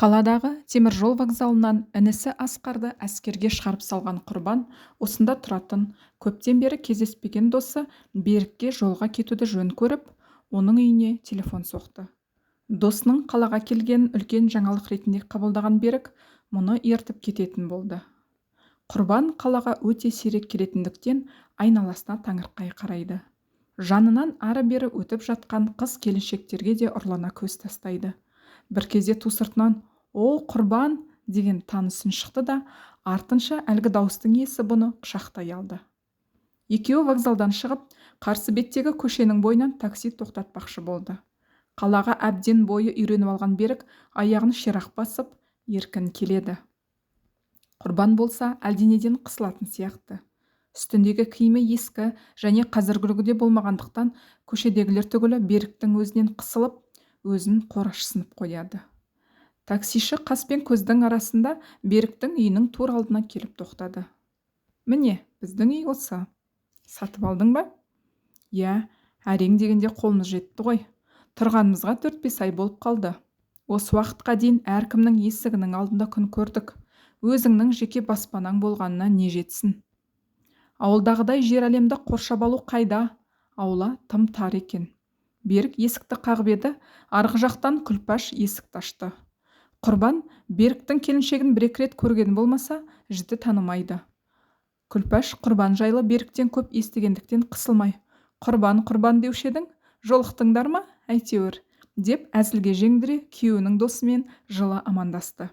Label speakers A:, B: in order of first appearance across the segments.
A: Қаладағы теміржол вокзалынан інісі Асқарды әскерге шығарып салған Құрбан осында тұратын, көптен бері кездеспеген досы Берікке жолға кетуді жөн көріп, оның үйіне телефон соқты. Досының қалаға келгенін үлкен жаңалық ретінде қабылдаған Берік мұны ертіп кететін болды. Құрбан қалаға өте сирек келетіндіктен айналасына таңырқай қарайды. Жанынан ары-бері өтіп жатқан қыз-келіншектерге де ұрлана көз тастайды. Бір кезде ту сыртынан «О, Құрбан!» деген таныс үн шықты да, артынша әлгі дауыстың иесі бұны құшақтай алды. Екеуі вокзалдан шығып, қарсы беттегі көшенің бойынан такси тоқтатпақшы болды. Қалаға әбден бойы үйреніп алған Берік аяғын ширақ басып, еркін келеді. Құрбан болса әлденеден қысылатын сияқты. Үстіндегі киімі ескі және қазіргі үлгіде болмағандықтан көшедегілер түгілі Беріктің өзінен қысылып, өзін қорашсынып қояды. Таксиші қас пен көздің арасында Беріктің үйінің тура алдына келіп тоқтады. «Міне, біздің үй осы. Сатып алдың ба?» «Иә, әрең дегенде қолымыз жетті ғой. Тұрғанымызға 4-5 ай болып қалды. Осы уақытқа дейін әркімнің есігінің алдында күн көрдік. Өзіңнің жеке баспанаң болғанына не жетсін? Ауылдағыдай жер әлемді қоршап алу қайда? Аула тым тар екен». Берік есікті қағып еді, арғы жақтан Күлпаш есікті ашты. Құрбан Беріктің келіншегін бір-екі рет көрген болмаса, жіті танымайды. Күлпаш Құрбан жайлы Беріктен көп естігендіктен қысылмай, «Құрбан, Құрбан деуші едің, жолықтыңдар ма, әйтеуір?» деп әзілге жеңдіре күйеуінің досымен жылы амандасты.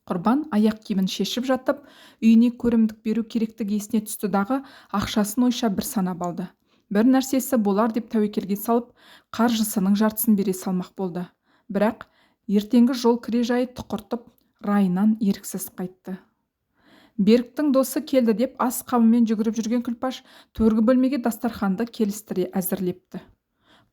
A: Құрбан аяқ киімін шешіп жатып, үйіне көрімдік беру керектігі есіне түсті дағы ақшасын ойша бір санап алды. Бір нәрсесі болар деп тәуекелге салып, қаржысының жартысын бере салмақ болды. Бірақ ертеңгі жол кіре жайы тұқыртып, райынан еріксіз қайтты. Беріктің досы келді деп ас қамымен жүгіріп жүрген Күлпаш төргі бөлмеге дастарханды келістіре әзірлепті.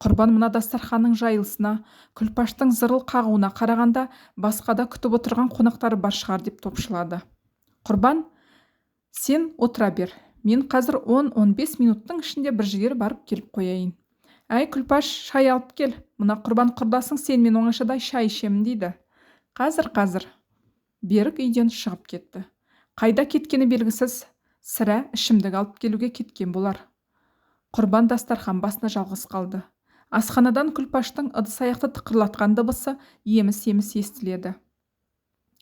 A: Құрбан мына дастарханның жайылысына, Күлпаштың зырыл қағуына қарағанда басқада күтіп отырған қонақтары бар шығар деп топшылады. «Құрбан, сен отыра бер. Мен қазір 10-15 минуттың ішінде бір жігер барып келіп қояйын». «Әй, Күлпаш, шай алып кел. Мына Құрбан құрдасың сенімен оңашада шай ішемін дейді». «Қазір». Берік үйден шығып кетті. Қайда кеткені белгісіз, сірә ішімдік алып келуге кеткен болар. Құрбан дастархан басына жалғыз қалды. Асханадан Күлпаштың ыдыс-аяқты тықырлатқан дыбысы еміс-еміс естіледі.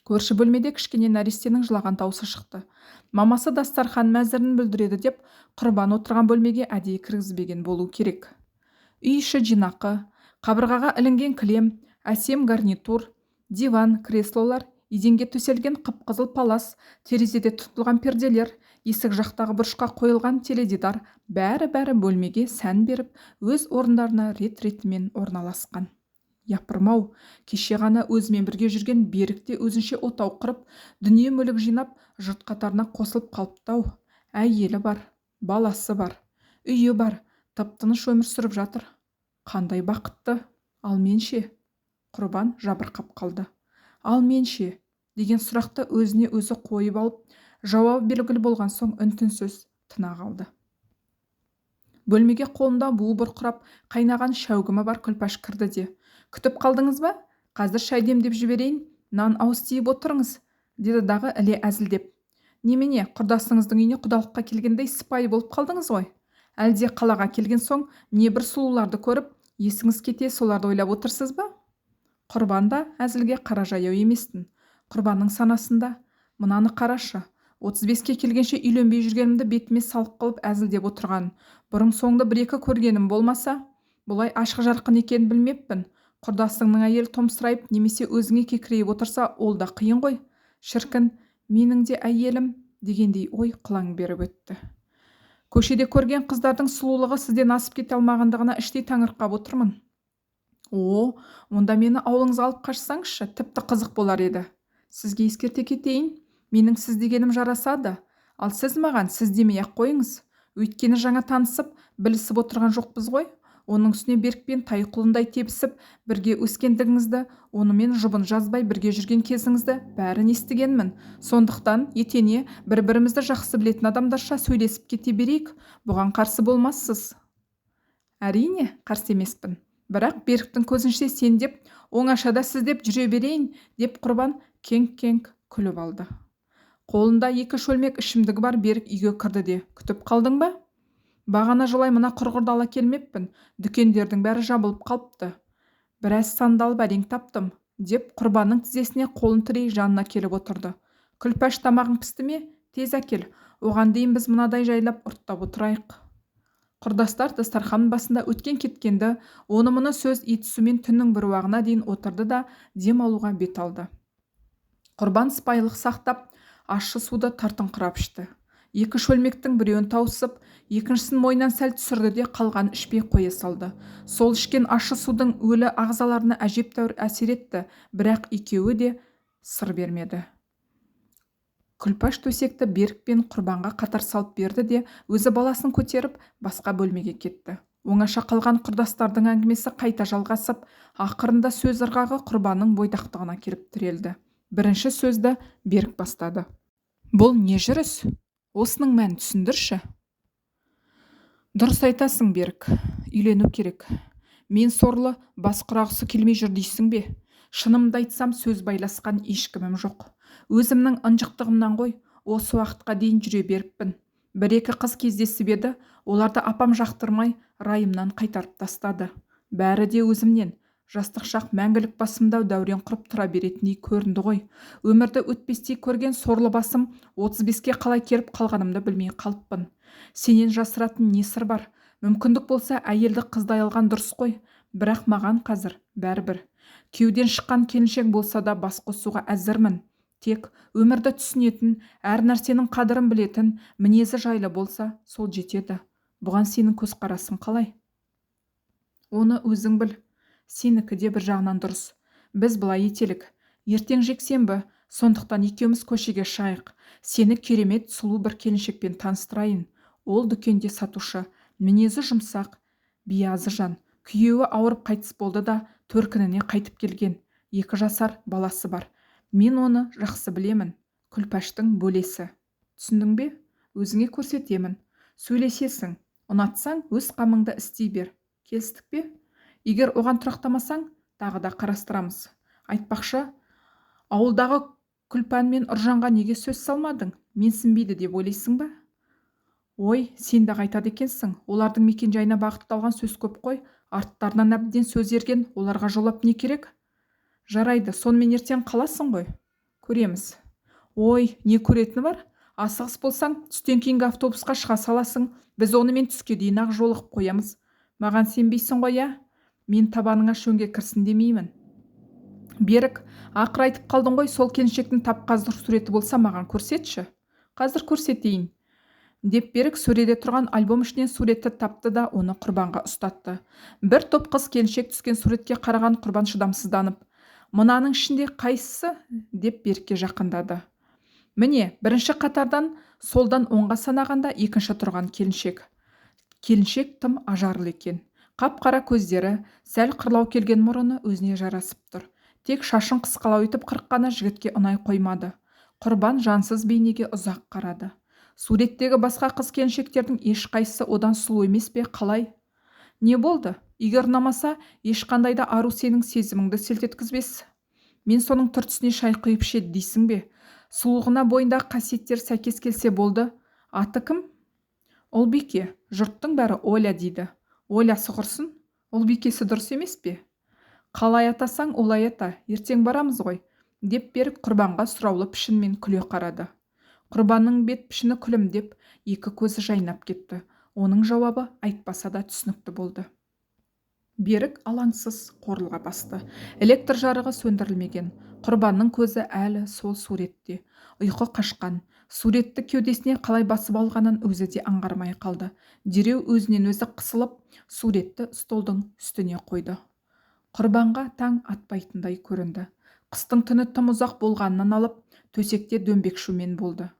A: Көрші бөлмеде кішкене нәрестенің жылаған даусы шықты. Мамасы дастархан мәзірін бүлдіреді деп, Құрбан отырған бөлмеге әдейі кіргізбеген болу керек. Үй іші жинақы, қабырғаға ілінген кілем, әсем гарнитур, диван, креслолар, еденге төселген қып-қызыл палас, терезеде тұтылған перделер, есік жақтағы бұрышқа қойылған теледидар, бәрі бөлмеге сән беріп, өз орындарына рет-ретімен орналасқан. Япырмау, кеше ғана өзімен бірге жүрген Берікте өзінше отау құрып, дүние мүлік жинап, жұрт қатарына қосылып қалыптау. Әйелі бар, баласы бар, үйі бар, тып-тыныш өмір сүріп жатыр. Қандай бақытты. Ал мен ше? Құрбан жабырқап қалды. «Ал мен ше?» деген сұрақты өзіне өзі қойып алып, жауабы белгілі болған соң үн-түнсіз тына қалды. Бөлмеге қолында буы бұрқырап, қайнаған шәугімі бар Күлпаш кірді де: «Күтіп қалдыңыз ба? Қазір шай демдеп жіберейін, нан ауыз тиіп отырыңыз», деді дағы іле әзілдеп. «Немене, құрдасыңыздың үйіне құдалыққа келгендей сыпайы болып қалдыңыз ғой? Әлде қалаға келген соң не бір сұлуларды көріп, есіңіз кете соларды ойлап отырсыз ба?» Құрбан да әзілге қара жаяу еместін. Құрбанның санасында: «Мынаны қарашы, 35-ке келгенше үйленбей жүргенімді бетіме салық қылып әзілдеп отырған. Бұрын соңды бір-екі көргенім болмаса, бұлай ашық жарқын екенін білмеппін. Құрдасыңның әйелі томсырайып немесе өзіңе кекірейіп отырса, ол да қиын ғой. Шіркін, менің де әйелім», дегендей ой қылаң беріп өтті. «Көшеде көрген қыздардың сұлулығы сізден асып кете алмағандығына іштей таңырқап отырмын». «О, онда мені ауылыңызға алып қашсаңызшы, тіпті қызық болар еді. Сізге ескерте кетейін, менің сіз дегенім жарасады, ал сіз маған сіз демей-ақ қойыңыз. Өйткені жаңа танысып, білісіп отырған жоқпыз ғой. Оның үстіне Берікпен тай құлындай тебісіп, бірге өскендігіңізді, онымен жұбын жазбай бірге жүрген кезіңізді бәрін естігенмін. Сондықтан етене бір-бірімізді жақсы білетін адамдарша сөйлесіп кете берейік. Бұған қарсы болмассыз?» «Әрине, қарсы емеспін. Бірақ Беріктің көзінше сен деп Оңашада сіздеп жүре берейін, деп Құрбан кеңк-кеңк күліп алды. Қолында 2 шөлмек ішімдігі бар Берік үйге кірді де: "Күтіп қалдың ба? Бағана жолай мына құрғырды ала келмеппін. Дүкендердің бәрі жабылып қалыпты. Біраз сандалып әрең таптым", деп Құрбанның тізесіне қолын тірей жанына келіп отырды. "Күлпәш, тамағың пісті ме? Тез әкел. Оған дейін біз мынадай жайлап ұрттап отырайық." Құрдастар дастархан басында өткен-кеткенді, оны-мұны сөз етісумен түннің бір уағына дейін отырды да дем алуға бет алды. Құрбан сыпайылық сақтап, ащы суды тартыңқырап ішті. 2 шөлмектің біреуін тауысып, екіншісін мойнынан сәл түсірді де қалғанын ішпей қоя салды. Сол ішкен ащы судың өлі ағзаларына әжептәуір әсер етті, бірақ екеуі де сыр бермеді. Күлпәш төсекті Берік пен Құрбанға қатар салып берді де, өзі баласын көтеріп, басқа бөлмеге кетті. Оңаша қалған құрдастардың әңгімесі қайта жалғасып, ақырында сөз ырғағы Құрбанның бойдақтығына келіп тірелді. Бірінші сөзді Берік бастады. "Бұл не жүріс? Осының мәнін түсіндірші." "Дұрыс айтасың, Берік. Үйлену керек. Мен сорлы, бас құрағысы келмей жүр дейсің бе? Шынымды айтсам, сөз байласқан ешкімім жоқ. Өзімнің ынжықтығымнан ғой, осы уақытқа дейін жүре беріппін. 1-2 қыз кездесіп еді, оларды апам жақтырмай, райымнан қайтарып тастады. Бәрі де өзімнен. Жастық шақ мәңгілік басымда дәурен құрып тұра беретіндей көрінді ғой. Өмірді өтпестей көрген сорлы басым 35-ке қалай келіп қалғанымды білмей қалыппын. Сенен жасыратын не сыр бар? Мүмкіндік болса, әйелді қыздай алған дұрыс қой. Бірақ маған қазір бәрібір. Кеуден шыққан келіншек болса да бас қосуға әзірмін. Тек өмірді түсінетін, әр нәрсенің қадірін білетін, мінезі жайлы болса, сол жетеді. Бұған сенің көзқарасың қалай?" "Оны өзің біл. Сенікі де бір жағынан дұрыс. Біз былай етелік. Ертең жексенбі, сондықтан екеуміз көшеге шығайық. Сені керемет сұлу бір келіншекпен таныстырайын. Ол дүкенде сатушы, мінезі жұмсақ, биязы жан. Күйеуі ауырып қайтыс болды да, төркініне қайтып келген. 2 жасар баласы бар. Мен оны жақсы білемін. Күлпәштің бөлесі. Түсіндің бе? Өзіңе көрсетемін. Сөйлесесің. Ұнатсаң, өз қамыңды істей бер. Келістік пе? Егер оған тұрақтамасаң, тағы да қарастырамыз. Айтпақшы, ауылдағы Күлпән мен Ұржанға неге сөз салмадың? Менсінбейді деп ойлайсың ба?" "Ой, сен де қайтады екенсің. Олардың мекен-жайына бағытталған сөз көп қой. Арттарынан әбден сөз ерген, оларға жолап не керек?" "Жарайды, сонымен ертең қаласың ғой. Көреміз." "Ой, не көретіні бар? Асығыс болсаң, түстен кейінгі автобусқа шыға саласың. Біз онымен түске дейін ақ жолығып қоямыз. Маған сенбейсің ғой, ә? Мен табаныңа шөңге кірсін демеймін." "Берік, ақыр айтып қалдың ғой, сол келіншектің тап-қазір суреті болса маған көрсетші." "Қазір көрсетейін." деп Берік сөреде тұрған альбом ішінен суретті тапты да оны Құрбанға ұстатты. Бір топ қыз келіншек түскен суретке қараған Құрбан шыдамсызданып, "Мынаның ішінде қайсысы?" деп Берікке жақындады. Міне, бірінші қатардан солдан оңға санағанда екінші тұрған келіншек. Келіншек тым ажарлы екен. Қап-қара көздері, сәл қырлау келген мұрыны өзіне жарасып тұр. Тек шашын қысқалау етіп қырыққаны жігітке ұнай қоймады. Құрбан жансыз бейнеге ұзақ қарады. Суреттегі басқа қыз келіншектердің ешқайсысы одан сұлу емес пе, қалай? "Не болды? Егер ұнамаса, ешқандай да ару сенің сезіміңді селт еткізбес. Мен соның түр-түсіне шай құйып ішеді дейсің бе? Сұлулығына бойындағы қасиеттер сәйкес келсе болды. Аты кім?" "Ұлбике. Жұрттың бәрі Оля дейді." "Олясы құрсын. Ұлбикесі дұрыс емес пе?" "Қалай атасаң, олай ата. Ертең барамыз ғой", деп Берік Құрбанға сұраулы пішінмен күле қарады. Құрбанның бет пішіні күлімдеп, 2 көзі жайнап кетті. Оның жауабы айтпаса да түсінікті болды. Берік алаңсыз қорылға басты. Электр жарығы сөндірілмеген. Құрбанның көзі әлі сол суретте. Ұйқы қашқан. Суретті кеудесіне қалай басып алғанын өзі де аңғармай қалды. Дереу өзінен өзі қысылып, суретті столдың үстіне қойды. Құрбанға таң атпайтындай көрінді. Қыстың түні тым ұзақ болғанынан алып, төсекте дөңбекшумен болды.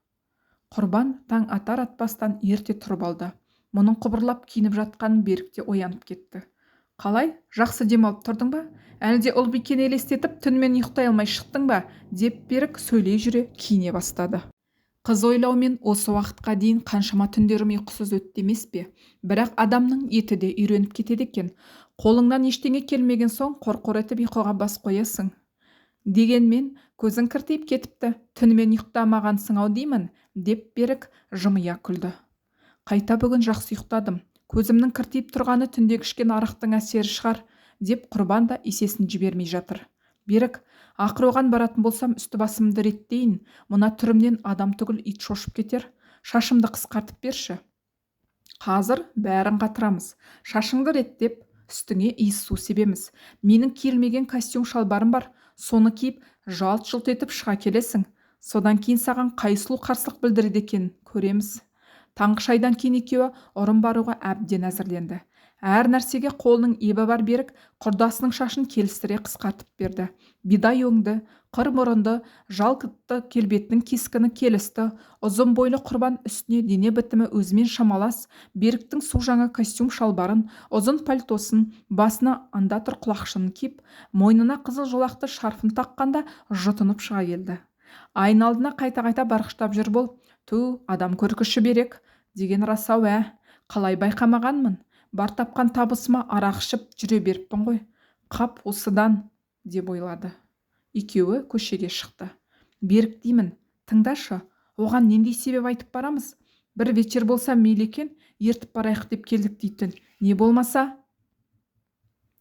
A: Құрбан таң атар-атпастан ерте тұрып алды. Мұның құбырлап киініп жатқанын Берік те оянып кетті. "Қалай? Жақсы демалып тұрдың ба? Әлде Ұлбикені елестетіп түнімен ұйықтай алмай шықтың ба?" деп Берік сөйлей жүре киіне бастады. Қыз ойлаумен осы уақытқа дейін қаншама түндерім ұйқысыз өтті емес пе? Бірақ адамның еті де үйреніп кетеді екен. Қолыңнан ештеңе келмеген соң қорқор етіп ұйқыға бас қоясың. Дегенмен көзің кіртиіп кетіпті, түнімен ұйықтамағансың-ау деймін, деп Берік жымия күлді. Қайта бүгін жақсы ұйықтадым. Көзімнің кіртиіп тұрғаны түндегі ішкен арақтың әсері шығар, деп Құрбан да есесін жібермей жатыр. Берік, ақыр оған баратын болсам үсті басымды реттейін, мына түрімнен адам түгіл ит шошып кетер. Шашымды қысқартып берші. Қазір бәрін қатырамыз. Шашыңды реттеп, үстіңе иіс су себеміз. Менің киілмеген костюм шалбарым бар, соны киіп, жалт-жұлт етіп шыға келесің. Содан кейін саған қай сұлу қарсылық білдіреді екен, көреміз. Таңғы шайдан кейін екеуі ұрын баруға әбден әзірленді. Әр нәрсеге қолының ебі бар Берік құрдасының шашын келістіре қысқартып берді. Бидай өңді, қыр мұрынды, жалқытты келбеттің кескіні келісті, ұзын бойлы Құрбан үстіне дене бітімі өзімен шамалас, Беріктің су жаңа костюм шалбарын, ұзын пальтосын, басына анда тұр құлақшынын киіп, мойнына қызыл жолақты шарфын таққанда жұтынып шыға келді. Айналдына қайта-қайта барқыштап жүр бол. Ту, адам көркіші Берік, деген рас-ау, қалай байқамағанмын. Бар тапқан табысыма арақ ішіп жүре беріппін ғой. Қап осыдан, деп ойлады. Екеуі көшеге шықты. Берік деймін, тыңдашы, оған нендей себеп айтып барамыз? Бір вечер болса мейлі екен, ертіп барайық деп келдік дейтін. Не болмаса?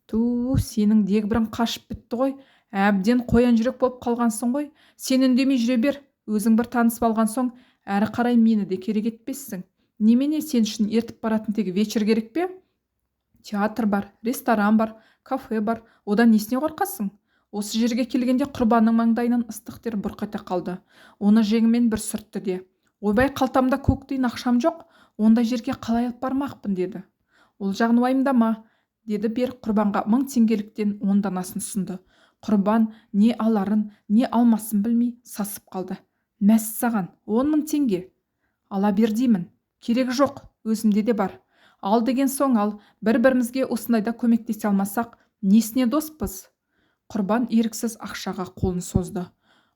A: Ту, сенің дегбірің қашып бітті ғой. Әбден қоян жүрек болып қалғансың ғой. Сен үндемей жүре бер. Өзің бір танысып алған соң, әрі қарай мені де керек етпессің. Немене сен үшін ертіп баратын тек вечер керек пе? Театр бар, ресторан бар, кафе бар. Одан несіне қорқасың? Осы жерге келгенде Құрбанның маңдайынан ыстық тер бұрқ ете қалды. Оны жеңімен бір сүртті де. Ойбай, қалтамда көк тиын ақшам жоқ, ондай жерге қалай алып бармақпын, деді. Ол жағын уайымдама, деді Берік Құрбанға 1000 теңгеліктен 10 данасын ұсынды. Құрбан не аларын, не алмасын білмей сасып қалды. Мәссаған, 10.000 теңге. Ала бер деймін. Керегі жоқ, өзімде де бар. Ал деген соң ал, бір-бірімізге осындайда көмектесе алмасақ, несіне доспыз? Құрбан еріксіз ақшаға қолын созды.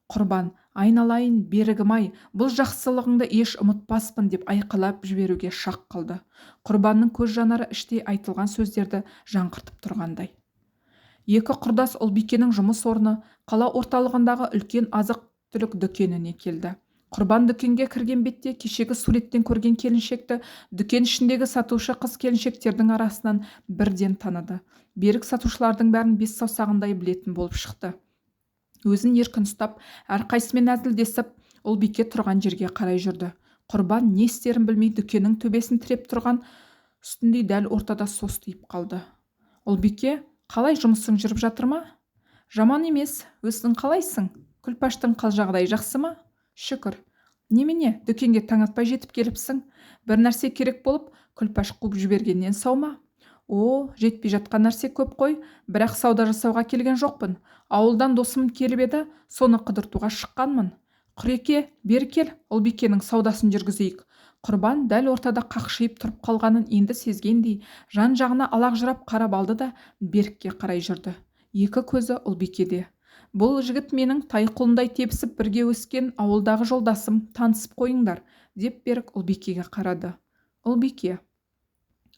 A: Құрбан, айналайын, Берігім-ай, бұл жақсылығыңды еш ұмытпаспын, деп айқайлап жіберуге шақ қалды. Құрбанның көз жанары іштей айтылған сөздерді жаңғыртып тұрғандай. Екі құрдас Ұлбикенің жұмыс орны қала орталығындағы үлкен азық-түлік дүкеніне келді. Құрбан дүкенге кірген бетте кешегі суреттен көрген келіншекті дүкен ішіндегі сатушы қыз келіншектердің арасынан бірден таныды. Берік сатушылардың бәрін бес саусағындай білетін болып шықты. Өзін еркін ұстап, әрқайсымен әзілдесіп, Ұлбике тұрған жерге қарай жүрді. Құрбан не істерін білмей дүкеннің төбесін тіреп тұрған үстіндей дәл ортада состиып қалды. Ұлбике, қалай жұмысың жүріп жатыр ма? Жаман емес, өзің қалайсың? Күлпаштың қал-жағдайы жақсы ма? Шүкір. Немене, дүкенге таң атпай жетіп келіпсің? Бір нәрсе керек болып, Күлпаш қуып жібергеннен сау ма? О, жетпей жатқан нәрсе көп қой, бірақ сауда жасауға келген жоқпын. Ауылдан досым келіп еді, соны қыдыртуға шыққанмын. Құреке, бері кел, Ұлбикенің саудасын жүргізейік. Құрбан дәл ортада қақшиып тұрып қалғанын енді сезгендей, жан-жағына алақ-жұрап қарап алды да Берікке қарай жүрді. Екі көзі Ұлбикеде. Бұл жігіт менің тай-құлындай тепсіп бірге өскен ауылдағы жолдасым, танысып қойыңдар, деп Берік Ұлбикеге қарады. Ұлбике.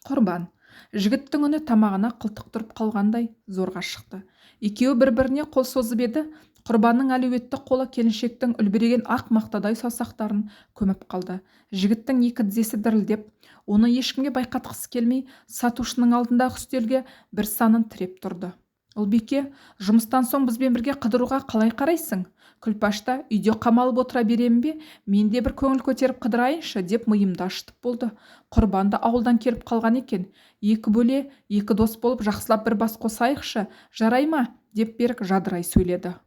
A: Құрбан. Жігіттің үні тамағына қылтық тұрып қалғандай зорға шықты. Екеуі бір-біріне қол созып еді, Құрбанның әлеуетті қолы келіншектің үлбіреген ақ мақтадай саусақтарын көміп қалды. Жігіттің екі тізесі дірілдеп, оны ешкімге байқатқысы келмей, сатушының алдындағы үстелге бір санын тіреп тұрды. Ұлбике, жұмыстан соң бізбен бірге қыдыруға қалай қарайсың? Күлпашта үйде қамалып отыра беремін бе? Мен де бір көңіл көтеріп қыдырайыншы, деп миымды ашытып болды. Құрбан да ауылдан келіп қалған екен. Екі бөле, екі дос болып жақсылап бір бас қосайықшы, жарай ма? Деп Берік жадырай сөйледі.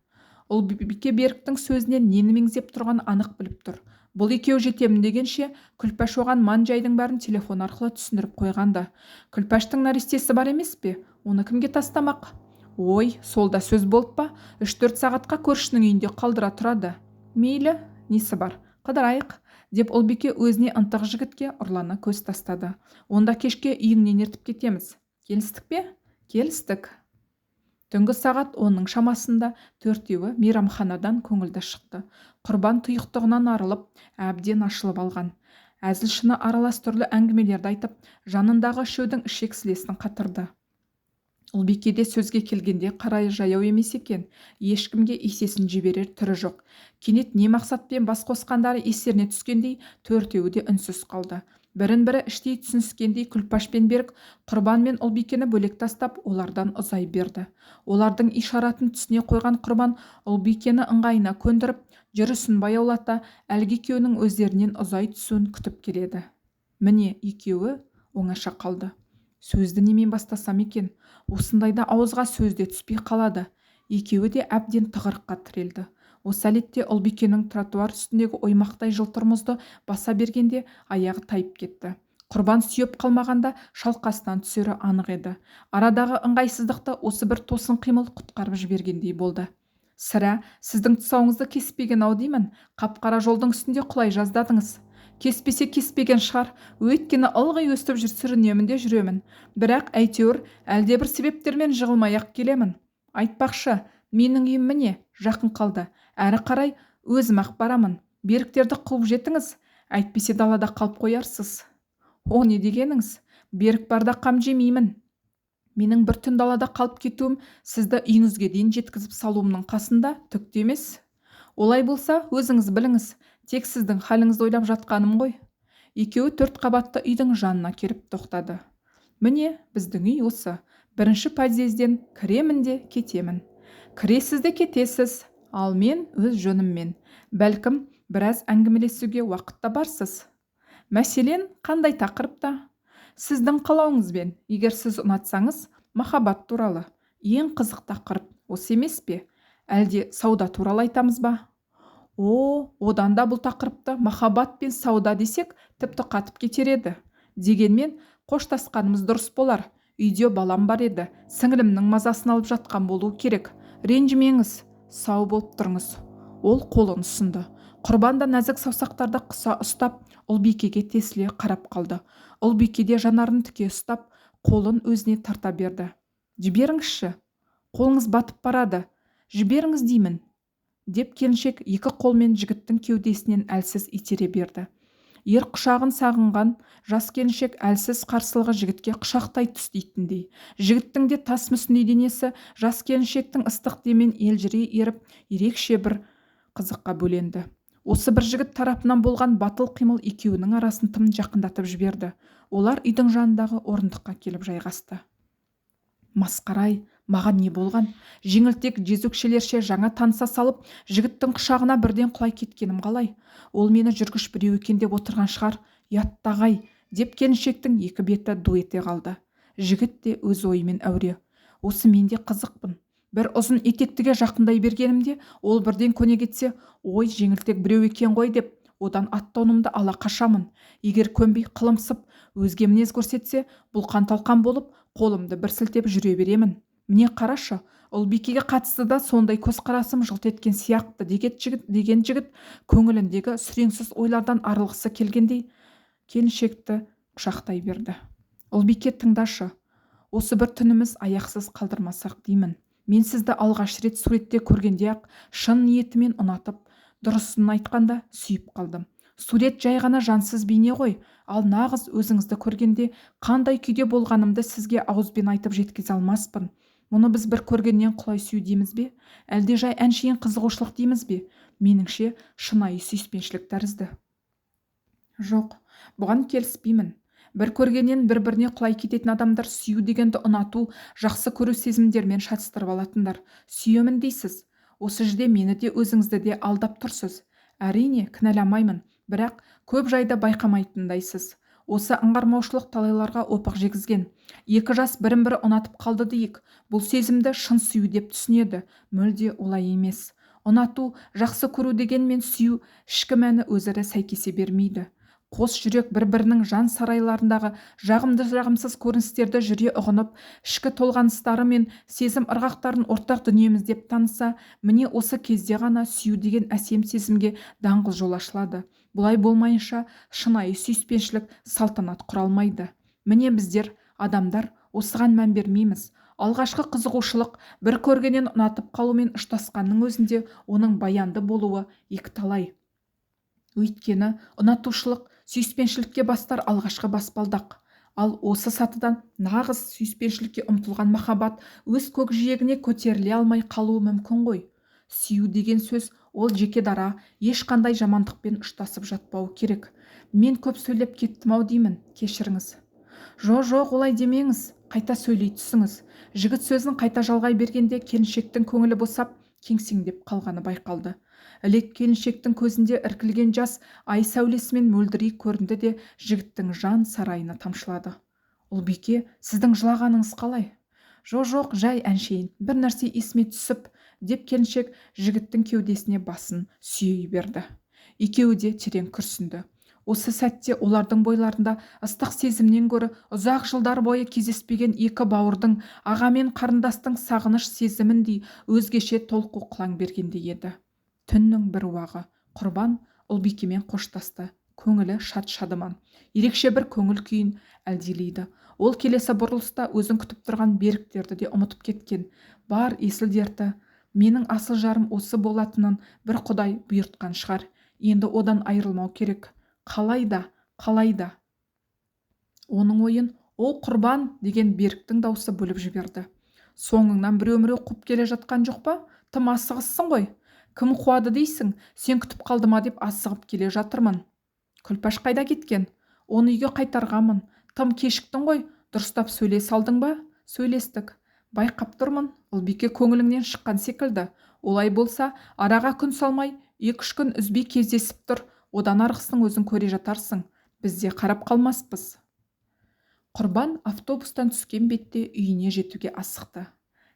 A: Ұлбике Беріктің сөзінен нені меңзеп тұрған анық біліп тұр. Бұл екеу жетемін дегенше, Күлпаш оған ман-жайдың бәрін телефон арқылы түсіндіріп қойғанды. Күлпаштың нәрестесі бар емес пе? Оны кімге тастамақ? Ой, сол да сөз болып па? 3-4 сағатқа көршінің үйінде қалдыра тұрады. Мейлі, несі бар, қыдырайық, деп Ұлбике өзіне ынтық жігітке ұрлана көз тастады. Онда кешке үйіңнен ертіп кетеміз. Келістік пе? Келістік. Түнгі сағат 10-ның шамасында төртеуі мейрамханадан көңілді шықты. Құрбан тұйықтығынан арылып, әбден ашылып алған. Әзіл-шыны аралас түрлі әңгімелерді айтып, жанындағы үшеудің ішек-сілесін қатырды. Ұлбике сөзге келгенде қарай жаяу емес екен, ешкімге есесін жіберер түрі жоқ. Кенет не мақсатпен бас қосқандары естеріне түскендей төртеуі де үнсіз қалды. Бірін-бірі іштей түсініскендей Күлпаш пен Берік Құрбан мен Ұлбикені бөлек тастап, олардан ұзай берді. Олардың ишаратын түсіне қойған Құрбан Ұлбикені ыңғайына көндіріп, жүрісін баяулата, әлгі екеуінің өздерінен ұзай түсуін күтіп келеді. Міне екеуі оңаша қалды. Сөзді немен бастасам екен, осындайда ауызға сөзде түспей қалады. Екеуі де әбден тығырыққа тірелді. Осы әлетте Ұлбикенің тротуар үстіндегі оймақтай жылтыр мұзды баса бергенде аяғы тайып кетті. Құрбан сүйеп қалмағанда шалқасынан түсері анық еді. Арадағы ыңғайсыздықты осы бір тосын қимыл құтқарып жібергендей болды. Сірә, сіздің тұсауыңызды кеспеген-ау деймін, қап-қара жолдың үстінде құлай жаздадыңыз. Кеспесе кеспеген шығар, өйткені ылғи өстіп сүрінемін де жүремін. Бірақ әйтеуір әлдебір себептермен жығылмай-ақ келемін. Айтпақшы, менің үйім міне жақын қалды. Әрі қарай өзім-ақ барамын. Беріктерді қуып жетіңіз, әйтпесе далада қалып қоярсыз. О, не дегеніңіз? Берік барда қам жемеймін. Менің бір түн далада қалып кетуім сізді үйіңізге дейін жеткізіп салуымның қасында түкте емес. Олай болса, өзіңіз біліңіз, тек сіздің халіңізді ойлап жатқаным ғой. Екеуі 4 қабатты үйдің жанына келіп тоқтады. Міне, біздің үй осы. Бірінші подъезден кіремін де кетемін. Кіресіз де кетесіз, ал мен өз жөніммен. Бәлкім, біраз әңгімелесуге уақытта барсыз. Мәселен, қандай тақырыпта? Сіздің қалауыңызбен, егер сіз ұнатсаңыз, махаббат туралы. Ең қызық тақырып осы емес пе? Әлде сауда туралы айтамыз ба? Одан да бұл тақырыпты махаббат пен сауда десек, тіпті қатып кетер еді. Дегенмен, қоштасқанымыз дұрыс болар. Үйде балам бар еді, сіңілімнің мазасын алып жатқан болуы керек. Ренжімеңіз, сау болып тұрыңыз. Ол қолын ұсынды. Құрбан да нәзік саусақтарды қыса ұстап, Ұлбикеге тесіле қарап қалды. Ұлбике де жанарын тіке ұстап, қолын өзіне тарта берді. Жіберіңізші, қолыңыз батып барады. Жіберіңіз деймін, деп келіншек екі қолмен жігіттің кеудесінен әлсіз итере берді. Ер құшағын сағынған жас келіншек әлсіз қарсылығы жігітке құшақтай түс дейтіндей. Жігіттің де тас мүсіндей денесі жас келіншектің ыстық демен елжірей еріп, ерекше бір қызыққа бөленді. Осы бір жігіт тарапынан болған батыл қимыл екеуінің арасын тым жақындатып жіберді. Олар үйдің жанындағы орындыққа келіп жайғасты. Масқарай, маған не болған? Жеңілтек жезөкшелерше жаңа таныса салып, жігіттің құшағына бірден құлай кеткенім қалай? Ол мені жүргіш біреу екен деп отырған шығар. Яттағай, деп келіншектің екі беті ду ете қалды. Жігіт те өз ойымен әуре. Осы мен де қызықпын. Бір ұзын етектіге жақындай бергенімде, ол бірден көне кетсе, ой, жеңілтек біреу екен ғой деп, одан аттауымды ала қашамын. Егер көнбей қылымсып, өзге мінез көрсетсе, бұлқан-талқан болып, қолымды бір сілтеп жүре беремін. Міне қарашы, Ұлбикеге қатысты да сондай көзқарасым жылт еткен сияқты деген жігіт көңіліндегі сүреңсіз ойлардан арылғысы келгендей келіншекті құшақтай берді. Ұлбике, тыңдашы, осы бір түніміз аяқсыз қалдырмасақ деймін. Мен сізді алғаш рет суретте көргенде-ақ шын ниетімен ұнатып, дұрысын айтқанда сүйіп қалдым. Сурет жай ғана жансыз бейне ғой, ал нағыз өзіңізді көргенде қандай күйде болғанымды сізге ауызбен айтып жеткізе алмаспын. Мұны біз бір көргеннен құлай сүю дейміз бе? Әлде жай әншейін қызығушылық дейміз бе? Меніңше шынайы сүйіспеншілік тәрізді. Жоқ, бұған келіспеймін. Бір көргеннен бір-біріне құлай кететін адамдар сүю дегенді ұнату, жақсы көру сезімдермен шатыстырып алатындар. Сүйемін дейсіз. Осы жерде мені де өзіңізді де алдап тұрсыз. Әрине, кінәламаймын, бірақ көп жайды байқамайтындайсыз. Осы аңғармаушылық талайларға опық жегізген. Екі жас бірін-бірі ұнатып қалды дейік. Бұл сезімді шын сүю деп түсінеді. Мүлде олай емес. Ұнату, жақсы көру дегенмен сүю ішкі мәні өзара сәйкесе бермейді. Қос жүрек бір-бірінің жан сарайларындағы жағымды-жағымсыз көріністерді жүре ұғынып, ішкі толғаныстары мен сезім ырғақтарын ортақ дүниеміз деп таныса, міне осы кезде ғана сүю деген әсем сезімге даңғыл жол ашылады. Бұлай болмайынша шынайы сүйіспеншілік салтанат құра алмайды. Міне біздер, адамдар, осыған мән бермейміз. Алғашқы қызығушылық бір көргеннен ұнатып қалумен ұштасқанның өзінде оның баянды болуы екіталай. Өйткені ұнатушылық сүйіспеншілікке бастар алғашқы баспалдақ. Ал осы сатыдан нағыз сүйіспеншілікке ұмтылған махаббат өз көкжиегіне көтеріле алмай қалуы мүмкін ғой. Сүю деген сөз ол жеке дара, ешқандай жамандықпен ұштасып жатпауы керек. Мен көп сөйлеп кеттім ау деймін, кешіріңіз. Жоқ, олай демеңіз, қайта сөйлей түсіңіз. Жігіт сөзін қайта жалғай бергенде келіншектің көңілі босап, кеңсеңдеп қалғаны байқалды. Ілек келіншектің көзінде іркілген жас ай сәулесімен мөлдірей көрінді де жігіттің жан сарайына тамшылады. Ұлбике, сіздің жылағаныңыз қалай? Жоқ, жай әншейін, бір нәрсе есіме түсіп, деп келіншек жігіттің кеудесіне басын сүйей берді. Екеуі де терең күрсінді. Осы сәтте олардың бойларында ыстық сезімнен гөрі ұзақ жылдар бойы кездеспеген екі бауырдың, аға мен қарындастың сағыныш сезіміндей өзгеше толқу қылаң бергендей еді. Түннің бір уағы Құрбан Ұлбикемен қоштасты. Көңілі шат-шадыман, ерекше бір көңіл күйін әлдилейді. Ол келесі бұрылыста өзін күтіп тұрған беріктерді де ұмытып кеткен. Бар есіл дерті, менің асыл жарым осы болатынын бір Құдай бұйыртқан шығар. Енді одан айырылмау керек. Қалайда. Оның ойын ол Құрбан деген Беріктің даусы бөліп жіберді. Соңыңнан біреу қуып келе жатқан жоқ па? Тым асығыссың ғой. Кім қуады дейсің? Сен күтіп қалды ма деп асығып келе жатырмын. Күлпаш қайда кеткен? Оны үйге қайтарғамын. Тым кешіктің ғой. Дұрыстап сөйлей салдың ба? Сөйлестік. Байқап тұрмын. Ұлбике көңіліңнен шыққан секілді. Олай болса, араға күн салмай, 2-3 күн үзбей кездесіп тұр. Одан арғысың өзің көре жатарсың. Бізде қарап қалмаспыз. Құрбан автобустан түскен бетте үйіне жетуге асықты.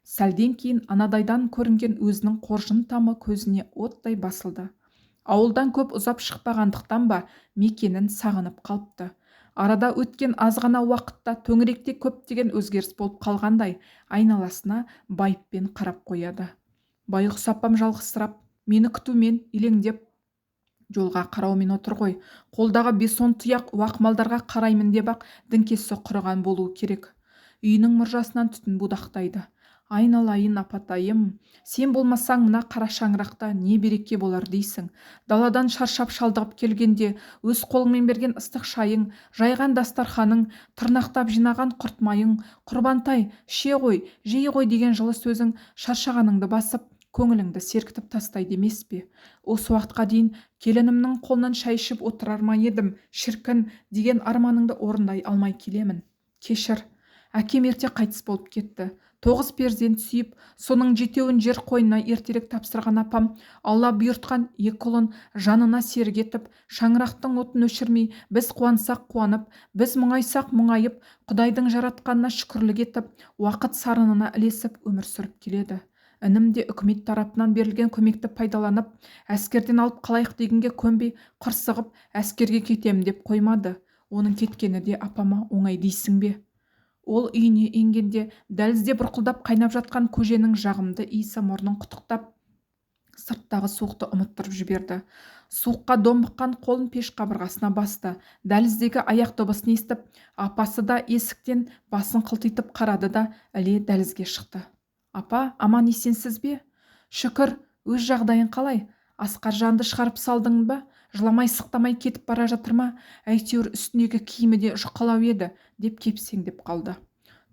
A: Сәлден кейін анадайдан көрінген өзінің қоржын тамы көзіне оттай басылды. Ауылдан көп ұзап шықпағандықтан ба мекенін сағынып қалыпты. Арада өткен аз ғана уақытта төңіректе көптеген өзгеріс болып қалғандай, айналасына байыппен қарап қояды. Байғұс апам жалғызсырап, мені күтумен елеңдеп жолға қараумен отыр ғой. Қолдағы 5-10 тұяқ уақ малдарға қараймын деп ақ діңкесі құрыған болуы керек. Үйінің мұржасынан түтін будақтайды. Айналайын апатайым, сен болмасаң мына қара шаңырақта не береке болар дейсің. Даладан шаршап шалдығып келгенде өз қолыңмен берген ыстық шайың, жайған дастарханың, тырнақтап жинаған құртмайың, Құрбантай, ше ғой, жей ғой деген жылы сөзің шаршағаныңды басып, көңіліңді серкітіп тастайды емес пе? Осы уақытқа дейін келінімнің қолынан шай ішіп отырар ма едім, шіркін деген арманыңды орындай алмай келемін. Кешір, әкем ерте қайтыс болып кетті. 9 перзент сүйіп, соның 7-еуін жер қойнына ертерек тапсырған апам, Алла бұйыртқан 2 ұлын жанына серік етіп, шаңырақтың отын өшірмей, біз қуансақ қуанып, біз мұңайсақ мұңайып, Құдайдың жаратқанына шүкірлік етіп, уақыт сарынына ілесіп өмір сүріп келеді. Інім де үкімет тарапынан берілген көмекті пайдаланып, әскерден алып қалайық дегенге көнбей, қырсығып, әскерге кетем деп қоймады. Оның кеткені де апама оңай дейсің бе? Ол үйіне енгенде дәлізде бұрқылдап қайнап жатқан көженің жағымды иісі мұрнын қытықтап, сырттағы суықты ұмыттырып жіберді. Суыққа домбыққан қолын пеш қабырғасына басты. Дәліздегі аяқ дыбысын естіп, апасы да есіктен басын қылтитып қарады да іле дәлізге шықты. Апа, аман есенсіз бе? Шүкір, өз жағдайың қалай? Асқар жанды шығарып салдың ба? Жыламай сықтамай кетіп бара жатыр ма? Әйтеуір үстіндегі киімі де жұқалау еді, деп кепсеңдеп қалды.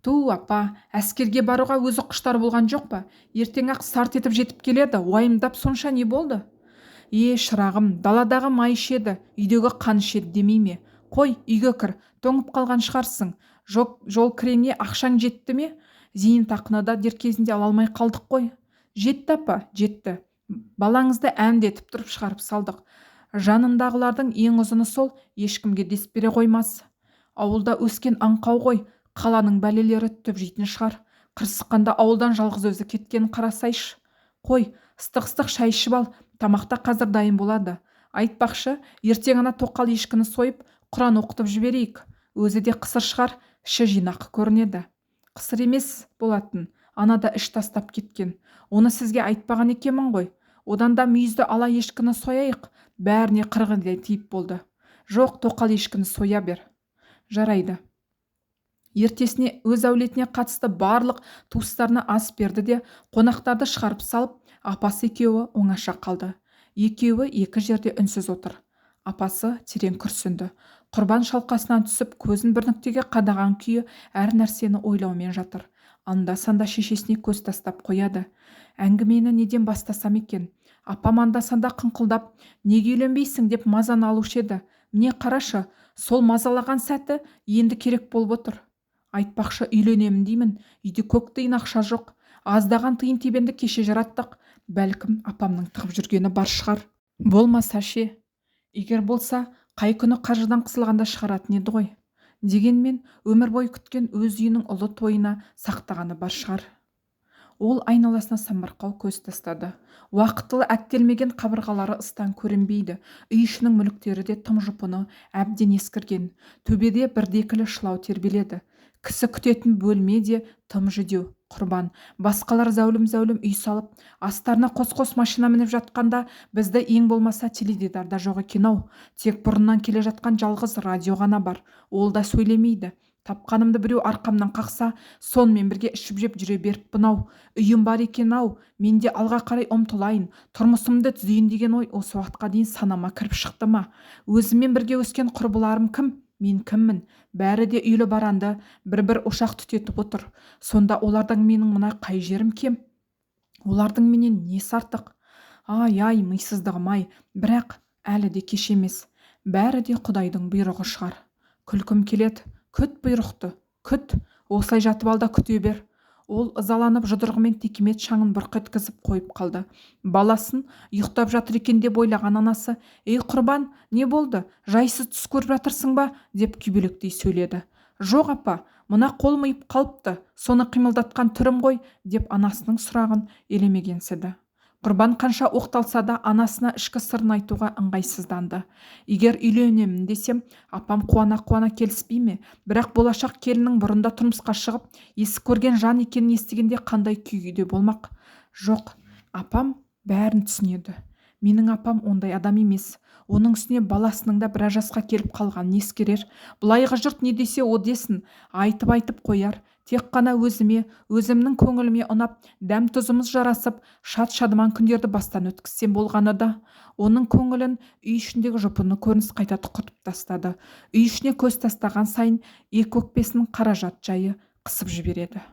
A: Ту, апа, әскерге баруға өзі құштар болған жоқ па? Ертең-ақ сарт етіп жетіп келеді, уайымдап сонша не болды? Шырағым, даладағы май ішеді, үйдегі қан ішеді демей ме? Қой, үйге кір, тоңып қалған шығарсың. Жол кіреңе ақшаң жетті ме? Зейнетақыны да дер кезінде ала алмай қалдық қой. Жетті апа, жетті. Балаңызды әндетіп тұрып шығарып салдық. Жанындағылардың ең ұзыны сол, ешкімге дес бере қоймас. Ауылда өскен аңқау ғой, қаланың бәлелері түп жейтін шығар. Қырсыққанда ауылдан жалғыз өзі кеткенін қарасайшы. Қой, ыстық шай ішіп ал, тамақта қазір дайын болады. Айтпақшы, ертең ана тоқал ешкіні сойып, Құран оқытып жіберейік. Өзі де қысыр шығар, іші жинақы көрінеді. Қысыр емес болатын, анада іш тастап кеткен. Оны сізге айтпаған екенмін ғой. Одан да мүйізді ала ешкіні сояйық. Бәріне қырғындай тиіп болды. Жоқ, тоқал ешкіні соя бер. Жарайды. Ертесіне өз әулетіне қатысты барлық туыстарына ас берді де, қонақтарды шығарып салып, апасы екеуі оңаша қалды. Екеуі екі жерде үнсіз отыр. Апасы терең күрсінді. Құрбан шалқасынан түсіп көзін бір нүктеге қадаған күйі әр нәрсені ойлаумен жатыр. Анда-санда шешесіне көз тастап қояды. Әңгімені неден бастасам екен? Апам анда-санда қыңқылдап, неге үйленбейсің деп мазаны алушы еді. Міне қарашы, сол мазалаған сәті енді керек болып отыр. Айтпақшы үйленемін деймін, үйде көк тиын ақша жоқ. Аздаған тиын тебенді кеше жараттық. Бәлкім апамның тығып жүргені бар шығар. Болмаса ше, егер болса, қай күні қаржыдан қысылғанда шығаратын еді ғой. Дегенмен өмір бойы күткен өз үйінің ұлы тойына сақтағаны бар шығар. Ол айналасына самарқау көз тастады. Уақытылы әттелмеген қабырғалары ыстан көрінбейді. Үй ішінің мүліктері де тым жұпыны, әбден ескірген. Төбеде бірдекілі шылау тербеледі. Кісі күтетін бөлме де тым жүдеу. Құрбан, басқалар зәулім-зәулім үй салып, астарына қос-қос машина мініп жатқанда, бізді ең болмаса теледидарда жоқ екен-ау. Тек бұрыннан келе жатқан жалғыз радио ғана бар. Ол да сөйлемейді. Тапқанымды біреу арқамнан қақса, сонымен бірге ішіп-жеп жүре беріппін-ау. Үйім бар екен-ау, мен де алға қарай ұмтылайын, тұрмысымды түзейін деген ой осы уақытқа дейін санама кіріп шықты ма? Өзіммен бірге өскен құрбыларым кім? Мен кіммін? Бәрі де үйлі баранды, бір-бір ошақ түтетіп отыр. Сонда олардан менің мына қай жерім кем? Олардың менен несі артық? Ай, мисыздығым-ай, бірақ әлі де кеш емес. Бәрі де Құдайдың бұйрығы шығар. Күлкім келеді. Күт бұйрықты, күт, осылай жатып алда күте бер. Ол ызаланып жұдырығымен текемет шаңын бұрқ еткізіп қойып қалды. Баласын ұйықтап жатыр екен деп ойлаған анасы, «Ей құрбан, не болды? Жайсыз түс көріп жатырсың ба?» деп күйбелектей сөйледі. «Жоқ апа, мына қолым ұйып қалыпты, соны қимылдатқан түрім ғой», деп анасының сұрағын елемегенсіді. Құрбан қанша оқталса да анасына ішкі сырын айтуға ыңғайсызданды. Егер үйленемін десем, апам қуана-қуана келіспей ме? Бірақ болашақ келіннің бұрында тұрмысқа шығып, есік көрген жан екенін естігенде қандай күйде болмақ? Жоқ, апам бәрін түсінеді. Менің апам ондай адам емес. Оның үстіне баласының да біраз жасқа келіп қалғанын ескерер. Былайғы жұрт не десе о десін, айтып қояр. Тек қана өзіме, өзімнің көңіліме ұнап, дәм-тұзымыз жарасып, шат-шадыман күндерді бастан өткізсем болғаны да. Оның көңілін үй ішіндегі жұпыны көрініс қайта тұқыртып тастады. Үй ішіне көз тастаған сайын екі өкпесінің қаражат жайы қысып жібереді.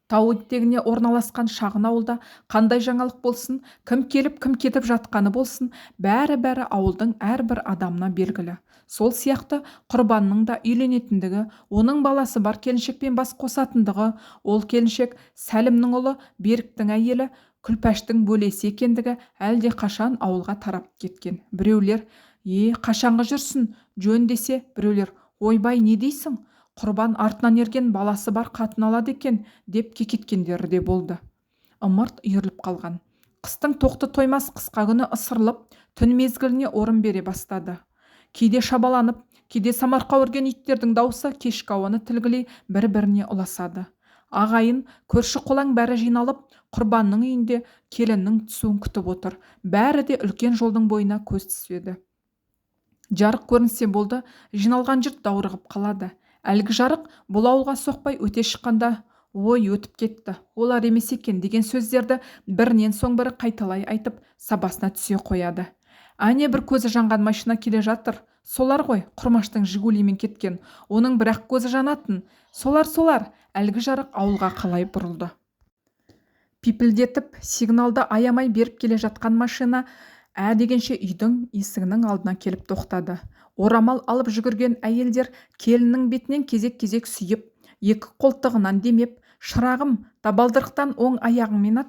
A: Тау етегіне орналасқан шағын ауылда қандай жаңалық болсын, кім келіп, кім кетіп жатқаны болсын, бәрі ауылдың әрбір адамына белгілі. Сол сияқты құрбанның да үйленетіндігі, оның баласы бар келіншекпен бас қосатындығы, ол келіншек Сәлімнің ұлы Беріктің әйелі Күлпәштің бөлесі екендігі әлде қашан ауылға тарап кеткен. Біреулер, қашанғы жүрсін, жөн десе, біреулер, ойбай, не дейсің? Құрбан артынан ерген баласы бар қатын алады екен, деп кекеткендері де болды. Ымырт үйіріліп қалған. Қыстың тоқты тоймас қысқа күні ысырылып, түн мезгіліне орын бере бастады. Кейде шабаланып, кейде самарқау үрген иттердің даусы кешкі ауаны тілгілей бір-біріне ұласады. Ағайын, көрші қолаң бәрі жиналып, құрбанның үйінде келіннің түсуін күтіп отыр. Бәрі де үлкен жолдың бойына көз түседі. Жарық көрінсе болды, жиналған жұрт даурығып қалады. Әлгі жарық бұл ауылға соқпай өте шыққанда, «Ой, өтіп кетті, олар емес екен» деген сөздерді бірінен соң бірі қайталай айтып, сабасына түсе қояды. Әне бір көзі жанған машина келе жатыр. Солар ғой, Құрмаштың Жигулимен кеткен. Оның бірақ көзі жанатын. Солар, әлгі жарық ауылға қалай бұрылды. Пипілдетіп, сигналды аямай беріп келе жатқан машина дегенше үйдің есігінің алдына келіп тоқтады. Орамал алып жүгірген әйелдер келіннің бетінен кезек-кезек сүйіп, екі қолтығынан демеп, «Шырағым, табалдырықтан оң аяғыңмен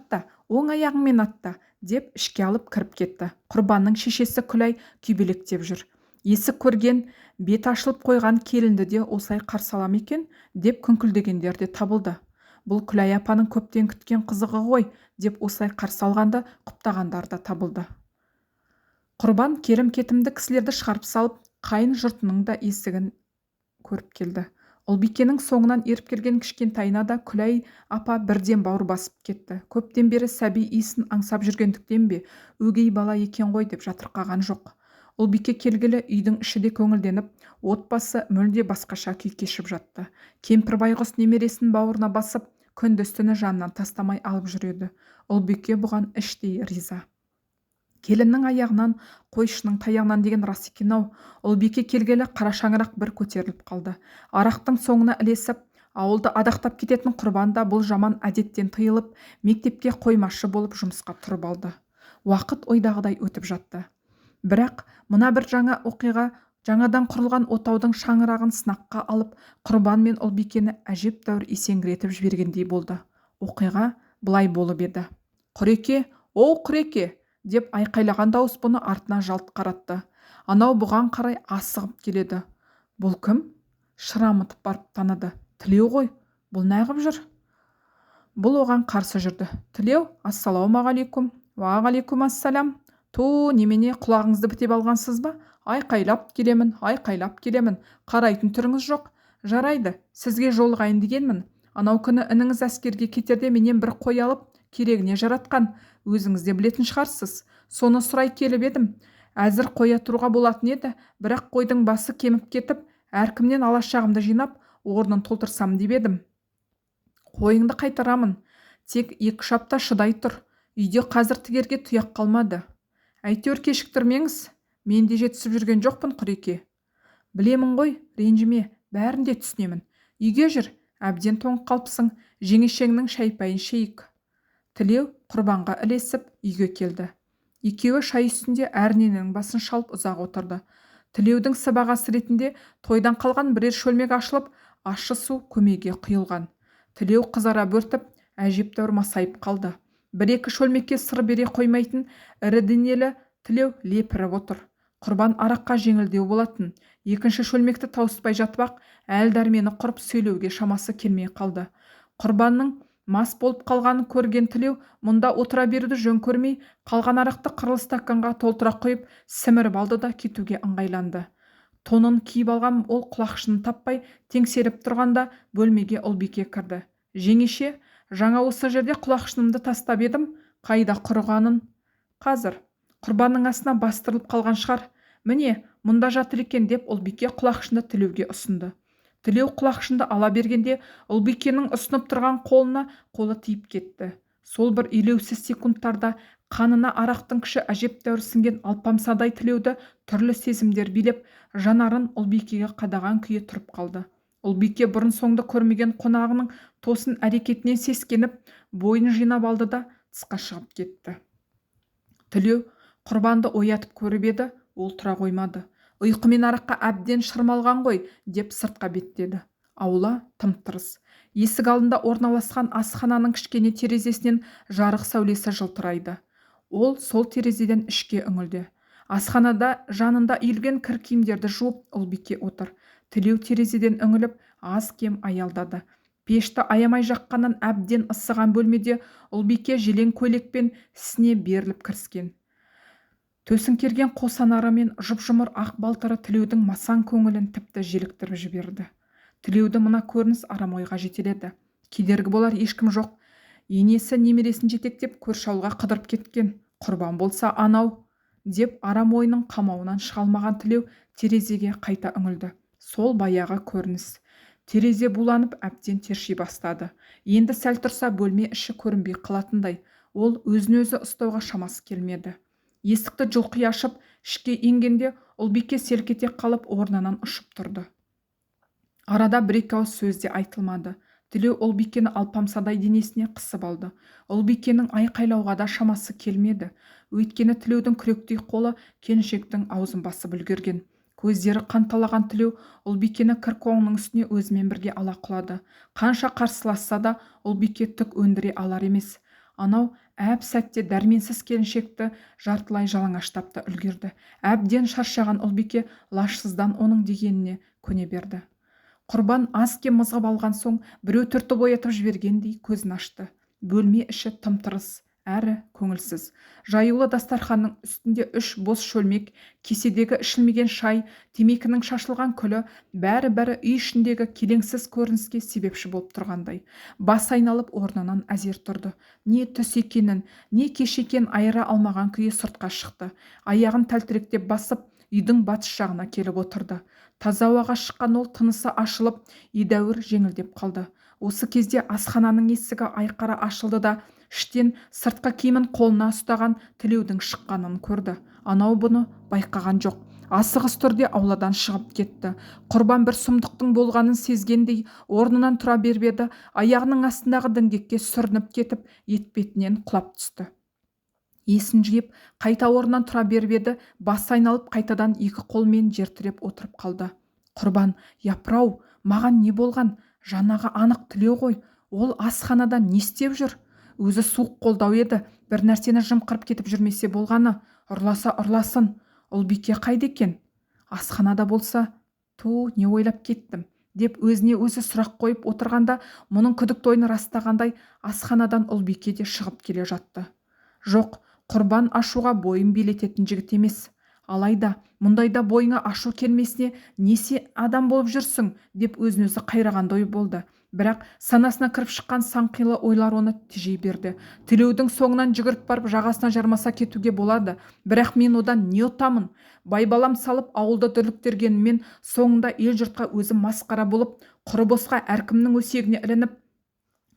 A: атта», деп ішке алып кіріп кетті. Құрбанның шешесі Күлай күйбелектеп жүр. Есік көрген, бет ашылып қойған келінді де осылай қарсы алам екен, деп күңкілдегендер де табылды. Бұл Күлай апаның көптен күткен қызығы ғой, деп осылай қарсы алғанды құптағандар да табылды. Құрбан керім-кетімді кісілерді шығарып салып, қайын жұртының да есігін көріп келді. Ұлбикенің соңынан еріп келген кішкентайына да Күлай апа бірден бауыр басып кетті. Көптен бері сәби иісін аңсап жүргендіктен бе, өгей бала екен ғой деп жатырқаған жоқ. Ұлбике келгелі үйдің іші де көңілденіп, отбасы мүлде басқаша күй кешіп жатты. Кемпір байғұс немересін бауырына басып, күндіз-түні жанынан тастамай алып жүреді. Ұлбике бұған іштей риза. Келіннің аяғынан, қойшының таяғынан деген рас екен-ау. Ұлбике келгелі қара шаңырақ бір көтеріліп қалды. Арақтың соңына ілесіп, ауылды адақтап кететін Құрбан да бұл жаман әдеттен тыйылып, мектепке қоймашы болып жұмысқа тұрып алды. Уақыт ойдағыдай өтіп жатты. Бірақ мына бір жаңа оқиға жаңадан құрылған отаудың шаңырағын сынаққа алып, Құрбан мен Ұлбикені әжептәуір есеңгіретіп жібергендей болды. Оқиға былай болып еді. Құреке, оу Құреке! Деп айқайлаған дауыс бұны артына жалт қаратты. Анау бұған қарай асығып келеді. Бұл кім? Шырамытып барып таныды. Тілеу ғой, бұл неғып жүр? Бұл оған қарсы жүрді. Тілеу, ассалаумағалейкум. Уағалейкум ассалам. Немене құлағыңызды бітеп алғансыз ба? Айқайлап келемін. Қарайтын түріңіз жоқ. Жарайды, сізге жолығайын дегенмін. Анау күні ініңіз әскерге кетерде менен бір қой алып, керегіне жаратқан. Өзіңіз де білетін шығарсыз. Соны сұрай келіп едім. Әзір қоя тұруға болатын еді, бірақ қойдың басы кеміп кетіп, әркімнен алашағымды жинап, орнын толтырсам деп едім. Қойыңды қайтарамын. Тек 2-3 апта шыдай тұр. Үйде қазір тігерге тұяқ қалмады. Әйтеуір кешіктірмеңіз. Мен де жетісіп жүрген жоқпын, Құреке. Білемін ғой, ренжіме, бәрін де түсінемін. Үйге жүр, әбден тоңып қалыпсың. Жеңешеңнің шайпайын шейік. Тілеу Құрбанға ілесіп үйге келді. Екеуі шай үстінде әрненің басын шалып ұзақ отырды. Тілеудің сыбағасы ретінде тойдан қалған бірер шөлмек ашылып, ащы су көмейге құйылған. Тілеу қызара бөртіп, әжептәуір масайып қалды. Бір-екі шөлмекке сыр бере қоймайтын ірі денелі Тілеу лепіріп отыр. Құрбан араққа жеңілдеу болатын. Екінші шөлмекті тауыспай жатпақ, әл дәрмені құрып сөйлеуге шамасы келмей қалды. Құрбанның мас болып қалғанын көрген Тілеу мұнда отыра беруді жөн көрмей, қалған арақты қырлы стаканға толтыра қойып, сіміріп алды да кетуге ыңғайланды. Тонын киіп алған ол құлақшынын таппай теңселіп тұрғанда бөлмеге Ұлбике кірді. Жеңеше, жаңа осы жерде құлақшынымды тастап едім, қайда құрығанын? Қазір Құрбанның астына бастырылып қалған шығар. Міне, мұнда жатыр екен деп Ұлбике құлақшынды Тілеуге ұсынды. Тілеу құлақшынды ала бергенде Ұлбикенің ұсынып тұрған қолына қолы тиіп кетті. Сол бір елеусіз секундтарда қанына арақтың күші әжептәуір сіңген алпамсадай Тілеуді түрлі сезімдер билеп, жанарын Ұлбикеге қадаған күйі тұрып қалды. Ұлбике бұрын соңды көрмеген қонағының тосын әрекетінен сескеніп, бойын жинап алды да тысқа шығып кетті. Тілеу Құрбанды оятып көріп еді, ол тұра қоймады. Ұйқы мен араққа әбден шырмалған ғой, деп сыртқа беттеді. Аула тым-тырыс. Есік алдында орналасқан асхананың кішкене терезесінен жарық сәулесі жылтырайды. Ол сол терезеден ішке үңілді. Асханада жанында үйілген кір киімдерді жуып Ұлбике отыр. Тілеу терезеден үңіліп, аз кем аялдады. Пешті аямай жаққаннан әбден ысыған бөлмеде Ұлбике желең көйлекпен ісіне беріліп кіріскен. Төсіңкерген қосанары мен жұп-жұмыр ақ балтыры Тілеудің масан көңілін тіпті желіктіріп жіберді. Тілеуді мына көрініс арам ойға жетеледі. Кедергі болар ешкім жоқ. Енесі немересін жетектеп көрші ауылға қыдырып кеткен. Құрбан болса анау, деп арам ойының қамауынан шыға алмаған Тілеу терезеге қайта үңілді. Сол баяғы көрініс. Терезе буланып әбден терши бастады. Енді сәл тұрса бөлме іші көрінбей қалатындай. Ол өзін-өзі ұстауға шамасы келмеді. Есікті жұлқи ашып, ішке енгенде Ұлбике селк ете қалып орнынан ұшып тұрды. Арада бір-екі ауыз сөз де айтылмады. Тілеу Ұлбикені алпамсадай денесіне қысып алды. Ұлбикенің айқайлауға да шамасы келмеді. Өйткені Тілеудің күректей қолы келіншектің аузын басып үлгерген. Көздері қанталаған Тілеу Ұлбикені кір-қоңның үстіне өзімен бірге ала құлады. Қанша қарсыласса да Ұлбике түк өндіре алар емес. Анау әп сәтте дәрменсіз келіншекті жартылай жалаңаштап та үлгерді. Әбден шаршаған Ұлбике лажсыздан оның дегеніне көне берді. Құрбан аз кем мызғып алған соң біреу түртіп оятып жібергендей көзін ашты. Бөлме іші тым-тырыс, әрі көңілсіз. Жаюлы дастарханның үстінде 3 бос шөлмек, кеседегі ішілмеген шай, темекінің шашылған күлі, бәрі-бәрі үй ішіндегі келеңсіз көрініске себепші болып тұрғандай. Бас айналып орнынан әзер тұрды. Не түс екенін, не кеш екенін айыра алмаған күйі сыртқа шықты. Аяғын тәлтіректеп басып, үйдің батыс жағына келіп отырды. Таза ауаға шыққан ол тынысы ашылып, едәуір жеңілдеп қалды. Осы кезде асхананың есігі айқара ашылды да Іштен сыртқы киімін қолына ұстаған Тілеудің шыққанын көрді. Анау бұны байқаған жоқ. Асығыс түрде ауладан шығып кетті. Құрбан бір сұмдықтың болғанын сезгендей орнынан тұра беріп еді, аяғының астындағы діңгекке сүрініп кетіп, етпетінен құлап түсті. Есін жиып, қайта орнынан тұра беріп еді, басы айналып қайтадан екі қолмен жер тіреп отырып қалды. Құрбан: япыр-ау, маған не болған? Жаңағы анық Тілеу ғой. Ол асханада не істеп жүр? Өзі суық қолдау еді, бір нәрсені жымқырып кетіп жүрмесе болғаны. Ұрласа ұрласын. Ұлбике қайда екен? Асханада болса, не ойлап кеттім, деп өзіне өзі сұрақ қойып отырғанда, мұның күдікті ойын растағандай асханадан Ұлбике де шығып келе жатты. Жоқ, Құрбан ашуға бойын билететін жігіт емес. Алайда мұндайда бойыңа ашу келмесіне несе адам болып жүрсің, деп өзін өзі қайрағандай болды. Бірақ санасына кіріп шыққан саңқилы ойлар оны тежей берді. Тілеудің соңынан жүгіріп барып жағасына жармаса кетуге болады, бірақ мен одан не ұтамын? Байбалам салып ауылды дүрліктергенмен соңында ел жұртқа өзім масқара болып, құры босқа әркімнің өсегіне ілініп,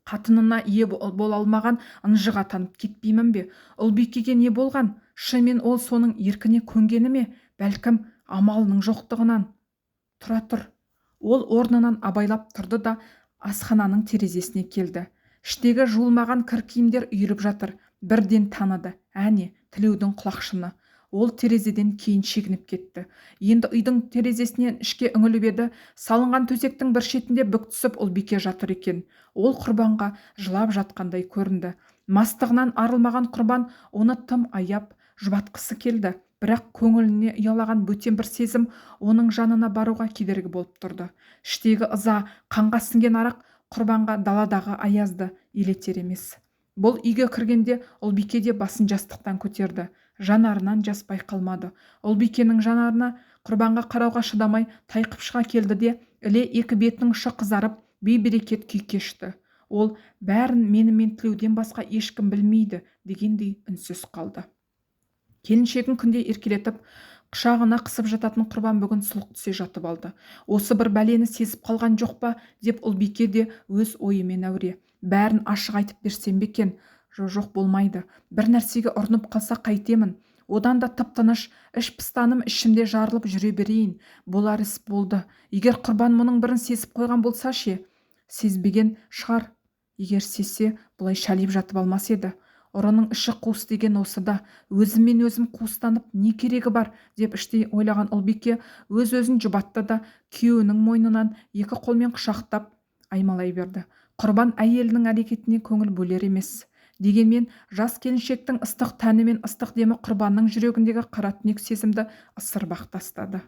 A: қатынына ие бола алмаған ынжыға танып кетпеймін бе? Ұлбикеге не болған? Шынымен ол соның еркіне көнгені ме? Бәлкім амалының жоқтығынан. Тұра тұр. Ол орнынан абайлап тұрды да асхананың терезесіне келді. Іштегі жуылмаған кір киімдер үйіліп жатыр. Бірден таныды. Әне, Тілеудің құлақшыны. Ол терезеден кейін шегініп кетті. Енді үйдің терезесінен ішке үңіліп еді, салынған төсектің бір шетінде бүк түсіп Ұлбике жатыр екен. Ол Құрбанға жылап жатқандай көрінді. Мастығынан арылмаған Құрбан оны тым аяп, жұбатқысы келді. Бірақ көңіліне ұялаған бөтен бір сезім оның жанына баруға кедергі болып тұрды. Іштегі ыза, қанға сіңген арақ Құрбанға даладағы аязды елетер емес. Бұл үйге кіргенде Ұлбике де басын жастықтан көтерді. Жанарынан жас байқалмады. Ұлбикенің жанарына Құрбанға қарауға шыдамай тайқып шыға келді де, іле екі бетінің ұшы қызарып, бей-берекет күй кешті. Ол бәрін менімен Тілеуден басқа ешкім білмейді дегендей үнсіз қалды. Келіншегін күнде еркелетіп, құшағына қысып жататын Құрбан бүгін сұлық түсе жатып алды. Осы бір бәлені сезіп қалған жоқ па, деп Ұлбике де өз ойымен әуре. Бәрін ашық айтып берсем бе екен? Жоқ, болмайды. Бір нәрсеге ұрынып қалса қайтемін. Одан да тып-тыныш, іш пыстаным ішімде жарылып жүре берейін. Болар іс болды. Егер Құрбан мұның бірін сезіп қойған болса ше? Сезбеген шығар. Егер сезсе, бұлай шәлеп жатып алмас еді. Ұрының іші қуыс деген осы да. Өзіммен өзім қуыстанып не керегі бар, деп іштей ойлаған Ұлбике өз-өзін жұбатты да күйеуінің мойнынан екі қолмен құшақтап аймалай берді. Құрбан әйелінің әрекетіне көңіл бөлер емес. Дегенмен жас келіншектің ыстық тәні мен ыстық демі Құрбанның жүрегіндегі қара түнек сезімді ысырбақ тастады.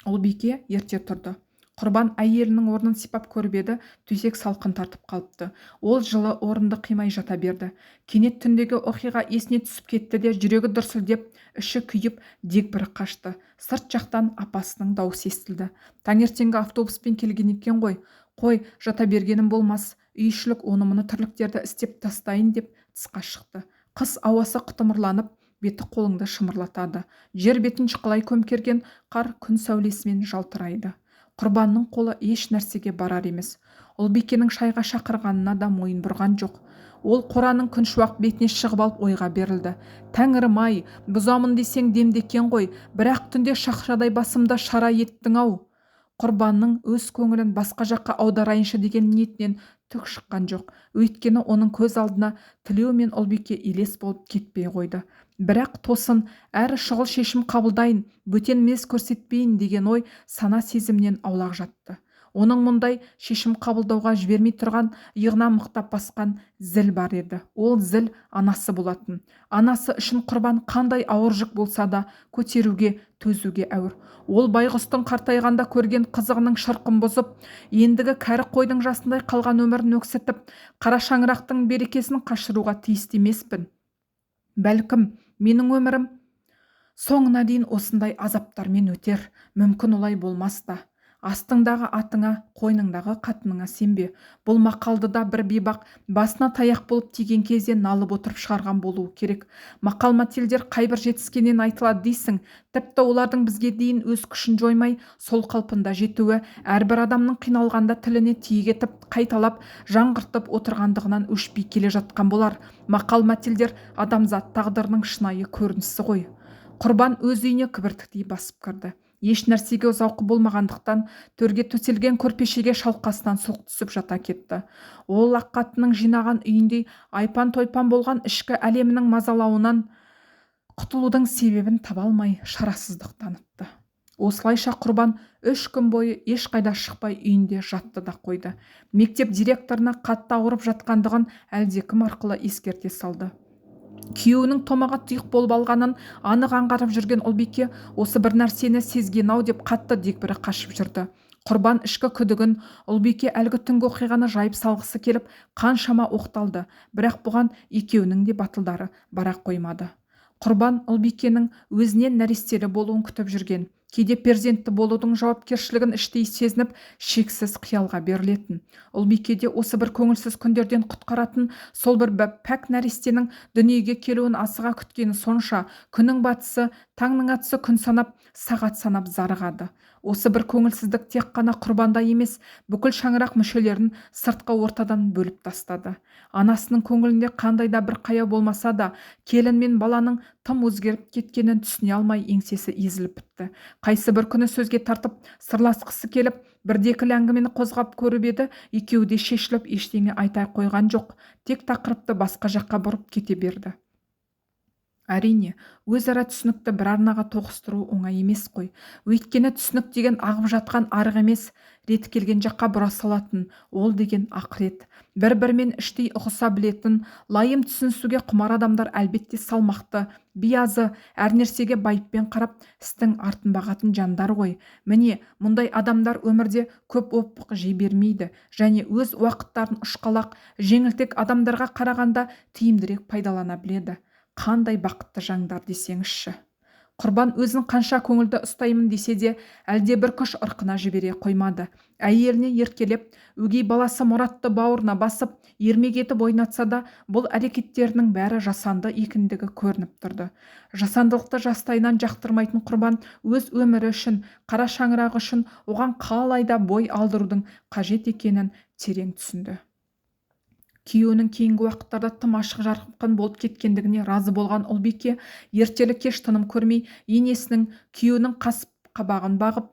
A: Ұлбике ерте тұрды. Құрбан әйелінің орнын сипап көріп еді, төсек салқын тартып қалыпты. Ол жылы орынды қимай жата берді. Кенет түндегі оқиға есіне түсіп кетті де, жүрегі дүрсілдеп, іші күйіп, дегбірі қашты. Сырт жақтан апасының дауысы естілді. Таңертеңгі автобуспен келген екен ғой. Қой, жата бергенім болмас. Үйшілік оны-мұны тірліктерді істеп тастайын деп тысқа шықты. Қыс ауасы қытымырланып, беті қолыңды шымырлатады. Жер бетін шықылай көмкерген қар күн сәулесімен жалтырайды. Құрбанның қолы еш нәрсеге барар емес. Ұлбикенің шайға шақырғанына да мойын бұрған жоқ. Ол қораның күншуақ бетіне шығып алып ойға берілді. Тәңірім-ай, бұзамын десең демдекен ғой, бірақ түнде шақшадай басымда шара еттің-ау. Құрбанның өз көңілін басқа жаққа аударайыншы деген ниетінен түк шыққан жоқ. Өйткені оның көз алдына Тілеу мен Ұлбике елес болып кетпей қойды. Бірақ тосын, әрі шұғыл шешім қабылдайын, бөтен мінез көрсетпейін деген ой сана сезімнен аулақ жатты. Оның мұндай шешім қабылдауға жібермей тұрған, иығына мықтап басқан зіл бар еді. Ол зіл анасы болатын. Анасы үшін Құрбан қандай ауыр жүк болса да көтеруге, төзуге әуір. Ол байғұстың қартайғанда көрген қызығының шырқын бұзып, ендігі кәрі қойдың жасындай қалған өмірін өксітіп, қара шаңырақтың берекесін қашыруға тиісті емеспін. Бәлкім, менің өмірім соңына дейін осындай азаптармен өтер, мүмкін олай болмас та. астыңдағы атыңа, қойныңдағы қатыныңа сенбе. Бұл мақалды да бір бейбақ басына таяқ болып тиген кезде налып отырып шығарған болуы керек. Мақал-мәтелдер қайбір жетіскеннен айтылады дейсің. Тіпті олардың бізге дейін өз күшін жоймай, сол қалпында жетуі әрбір адамның қиналғанда тіліне тиек етіп, қайталап, жаңғыртып отырғандығынан өшпей келе жатқан болар. Мақал-мәтелдер адамзат тағдырының шынайы көрінісі ғой. Құрбан өз үйіне кібіртіктей басып кірді. Еш нәрсеге зауқы болмағандықтан төрге төселген көрпешеге шалқасынан сұлқ түсіп жата кетті. Ол ақ қатынның жинаған үйіндей айпан-тойпан болған ішкі әлемінің мазалауынан құтылудың себебін таба алмай шарасыздық танытты. Осылайша Құрбан 3 күн бойы ешқайда шықпай үйінде жатты да қойды. Мектеп директорына қатты ауырып жатқандығын әлдекім арқылы ескерте салды. Күйеуінің томаға тұйық болып алғанын анық аңғарып жүрген Ұлбике осы бір нәрсені сезген-ау деп қатты дегбірі қашып жүрді. Құрбан ішкі күдігін Ұлбике әлгі түнгі оқиғаны жайып салғысы келіп қаншама оқталды, бірақ бұған екеуінің де батылдары бара қоймады. Құрбан Ұлбикенің өзінен нәрестелі болуын күтіп жүрген, кейде перзентті болудың жауапкершілігін іштей сезініп, шексіз қиялға берілетін. Ұлбикеде осы бір көңілсіз күндерден құтқаратын сол бір пәк нәрестенің дүниеге келуін асыға күткені сонша, күннің батысы, таңның атысы күн санап, сағат санап зарығады. Осы бір көңілсіздік тек қана Құрбанда емес, бүкіл шаңырақ мүшелерін сыртқы ортадан бөліп тастады. Анасының көңілінде қандай да бір қаяу болмаса да, келін мен баланың тым өзгеріп кеткенін түсіне алмай еңсесі езіліп бітті. Қайсы бір күні сөзге тартып, сырласқысы келіп, бірді-екілі әңгімені қозғап көріп еді, екеуі де шешіліп ештеңе айта қойған жоқ, тек тақырыпты басқа жаққа бұрып кете берді. Әрине, өзара түсінікті бір арнаға тоғыстыру оңай емес қой. Өйткені түсінік деген ағып жатқан арық емес, реті келген жаққа бұра салатын, ол деген ақырет. Бір-бірімен іштей ұғыса білетін, лайым түсінісуге құмар адамдар әлбетте салмақты, биязы, әр нәрсеге байыппен қарап, істің артын бағатын жандар ғой. Міне, мұндай адамдар өмірде көп опық жей бермейді, және өз уақыттарын ұшқалақ, жеңілтек адамдарға қарағанда тиімдірек пайдалана біледі. Қандай бақытты жандар десеңізші. Құрбан өзін қанша көңілді ұстаймын десе де, әлде бір күш ырқына жібере қоймады. Әйеліне еркелеп, өгей баласы Мұратты бауырына басып, ермек етіп ойнатса да, бұл әрекеттерінің бәрі жасанды екендігі көрініп тұрды. Жасандылықты жастайынан жақтырмайтын Құрбан өз өмірі үшін, қара шаңырағы үшін оған қалайда бой алдырудың қажет екенін терең түсінді. Күйеуінің кейінгі уақыттарда тым ашық жарқын болып кеткендігіне разы болған Ұлбике ертелі кеш тыным көрмей енесінің күйеуінің қас-қабағын бағып,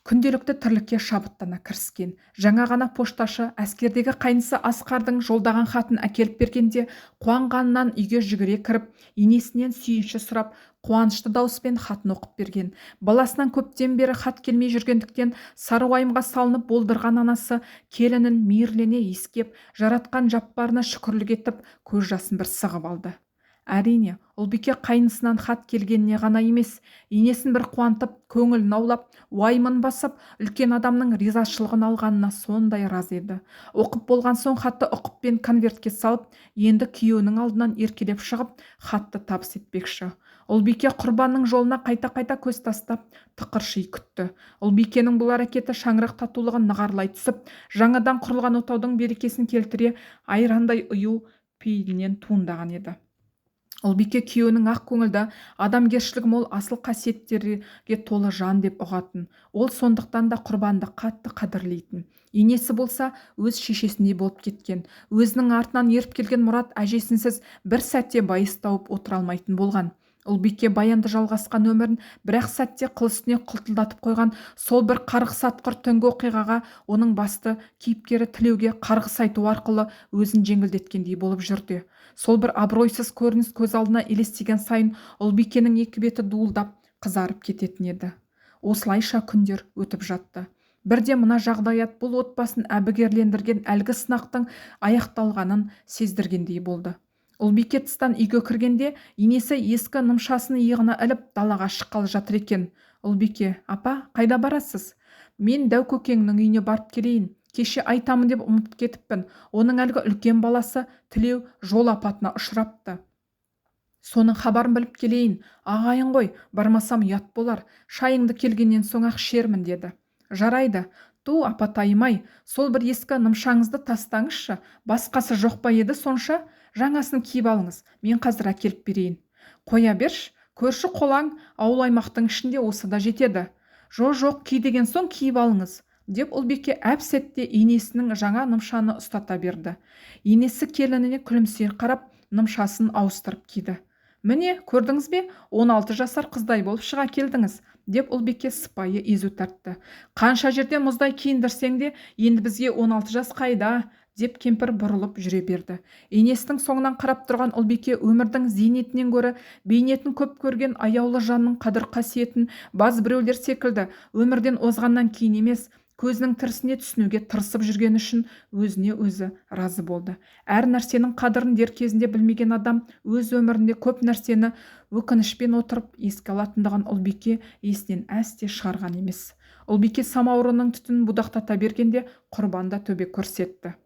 A: күнделікті тірлікке шабыттана кіріскен. Жаңа ғана пошташы әскердегі қайнысы Асқардың жолдаған хатын әкеліп бергенде, қуанғанынан үйге жүгіре кіріп, енесінен сүйінші сұрап, қуанышты дауыспен хатын оқып берген. Баласынан көптен бері хат келмей жүргендіктен сары уайымға салынып болдырған анасы келінін мейірлене иіскеп, жаратқан жаппарына шүкірлік етіп, көз жасын бір сығып алды. Әрине, Ұлбике қайнысынан хат келгеніне ғана емес, енесін бір қуантып, көңілін аулап, уайымын басып, үлкен адамның ризашылығын алғанына сондай разы еді. Оқып болған соң хатты ұқыппен конвертке салып, енді күйеуінің алдынан еркелеп шығып, хатты табыс етпекші. Ұлбике Құрбанның жолына қайта-қайта көз тастап, тықырши күтті. Ұлбикенің бұл әрекеті шаңырақ татулығын нығарлай түсіп, жаңадан құрылған отаудың берекесін келтіре, айрандай ұю пейілінен туындаған еді. Ұлбике күйеуінің ақ көңілді, адамгершілігі мол асыл қасиеттерге толы жан деп ұғатын. Ол сондықтан да Құрбанды қатты қадірлейтін. Енесі болса өз шешесіндей болып кеткен. Өзінің артынан еріп келген Мұрат әжесінсіз бір сәтте байыз тауып отыра алмайтын болған. Ұлбике баянды жалғасқан өмірін бір-ақ сәтте қыл үстіне қылтылдатып қойған сол бір қарғыс атқыр түнгі оқиғаға оның басты кейіпкері Тілеуге қарғыс айту арқылы өзін жеңілдеткендей болып жүрді. Сол бір абыройсыз көрініс көз алдына елестеген сайын Ұлбикенің екі беті дуылдап, қызарып кететін еді. Осылайша күндер өтіп жатты. Бірде мына жағдаят бұл отбасын әбігерлендірген әлгі сынақтың аяқталғанын сездіргендей болды. Ұлбике тыстан үйге кіргенде, енесі ескі нымшасын иығына іліп далаға шыққалы жатыр екен. Ұлбике, апа, қайда барасыз? Мен дәу көкеңнің үйіне барып келейін. Кеше айтамын деп ұмытып кетіппін. Оның әлгі үлкен баласы Тілеу жол апатына ұшырапты. Соның хабарын біліп келейін. Ағайын ғой, бармасам ұят болар. Шайыңды келгеннен соң ақ ішермін деді. Жарайды. Апатайым-ай, сол бір ескі нымшаңызды тастаңызшы. Басқасы жоқ па еді сонша? Жаңасын киіп алыңыз. Мен қазір әкеліп берейін. Қоя берш, көрші қолаң ауыл аймақтың ішінде осы да жетеді. Жоқ, ки деген соң киіп алыңыз, деп Ұлбике әп сәтте енесінің жаңа нымшаны ұстата берді. Енесі келініне күлімсей қарап, нымшасын ауыстырып киді. Міне, көрдіңіз бе, 16 жасар қыздай болып шыға келдіңіз, деп Ұлбике сыпайы езу тартты. Қанша жерден мұздай киіндірсең де, енді бізге 16 жас қайда, деп кемпір бұрылып жүре берді. Енесінің соңынан қарап тұрған Ұлбике өмірдің зейнетінен гөрі бейнетін көп көрген аяулы жанның қадір қасиетін баз біреулер секілді өмірден озғаннан кейін емес, көзінің тірісіне түсінуге тырысып жүрген үшін өзіне өзі разы болды. Әр нәрсенің қадірін дер кезінде білмеген адам өз өмірінде көп нәрсені өкінішпен отырып еске алатындығын Ұлбике есінен әсте шығарған емес. Ұлбике самаурынның түтінін будақтата бергенде Құрбан да төбе көрсетті.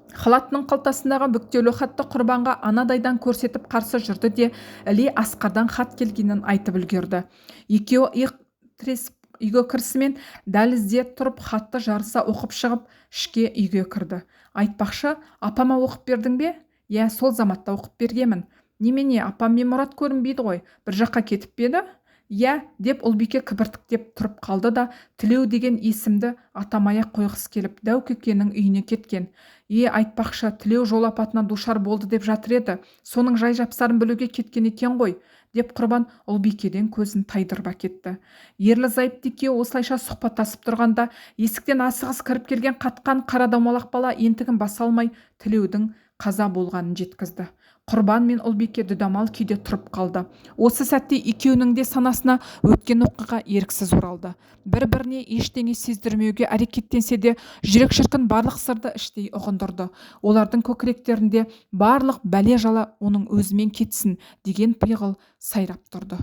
A: Халатының қалтасындағы бүктеулі хатты Құрбанға анадайдан көрсетіп қарсы жүрді де іле Асқардан хат келгенін айтып үлгерді. Екеуі иық тіресіп үйге кірісімен дәлізде тұрып хатты жарыса оқып шығып, ішке үйге кірді. Айтпақшы, апама оқып бердің бе? Иә, сол заматта оқып бергемін. Немене, апам мен Мұрат көрінбейді ғой, бір жаққа кетіп пе еді? Иә, деп Ұлбике кібіртіктеп тұрып қалды да, Тілеу деген есімді атамай-ақ қойғысы келіп, Дәукекенің үйіне кеткен. Айтпақшы, Тілеу жол апатына душар болды деп жатыр еді, соның жай жапсарын білуге кеткен екен ғой, деп Құрбан Ұлбикеден көзін тайдырып әкетті. Ерлі зайыпты екеуі осылайша сұхбаттасып тұрғанда, есіктен асығыс кіріп келген қатқан қара домалақ бала ентігін баса алмай Тілеудің қаза болғанын жеткізді. Құрбан мен Ұлбике дүдамал күйде тұрып қалды. Осы сәтте екеуінің де санасына өткен оқиға еріксіз оралды. Бір-біріне ештеңе сездірмеуге әрекеттенсе де, жүрек шіркін барлық сырды іштей ұғындырды. Олардың көкіректерінде барлық бәле-жала оның өзімен кетсін деген пиғыл сайрап тұрды.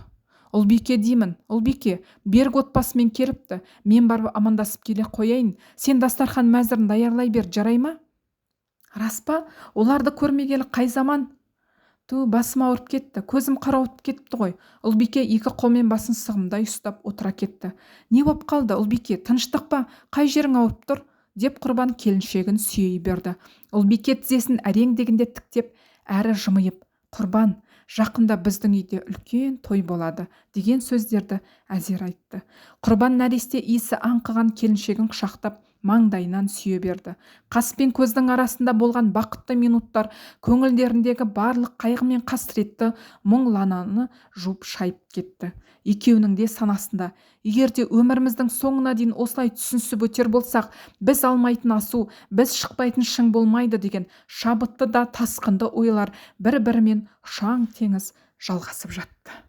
A: Ұлбике деймін, Ұлбике, берік отбасымен келіпті. Мен барып амандасып келе қояйын. Сен дастархан мәзірін даярлай бер, жарай ма? Рас па? Оларды көрмегелі қай заман? Басым ауырып кетті, көзім қарауытып кетті ғой. Ұлбике екі қолмен басын сығымдай ұстап отыра кетті. Не боп қалды, Ұлбике, тыныштық па? Қай жерің ауырып тұр? Деп Құрбан келіншегін сүйей берді. Ұлбике тізесін әрең дегенде тіктеп, әрі жымиып, Құрбан, жақында біздің үйде үлкен той болады, деген сөздерді әзер айтты. Құрбан нәресте иісі аңқыған келіншегін құшақтап, маңдайынан сүйе берді. Қас пен көздің арасында болған бақытты минуттар көңілдеріндегі барлық қайғы мен қасіретті мұңлананы жуып шайып кетті. Екеуінің де санасында, егерде өміріміздің соңына дейін осылай түсінісіп өтер болсақ, біз алмайтын асу, біз шықпайтын шың болмайды деген шабытты да тасқынды ойлар бір-бірімен ұшаң теңіз жалғасып жатты.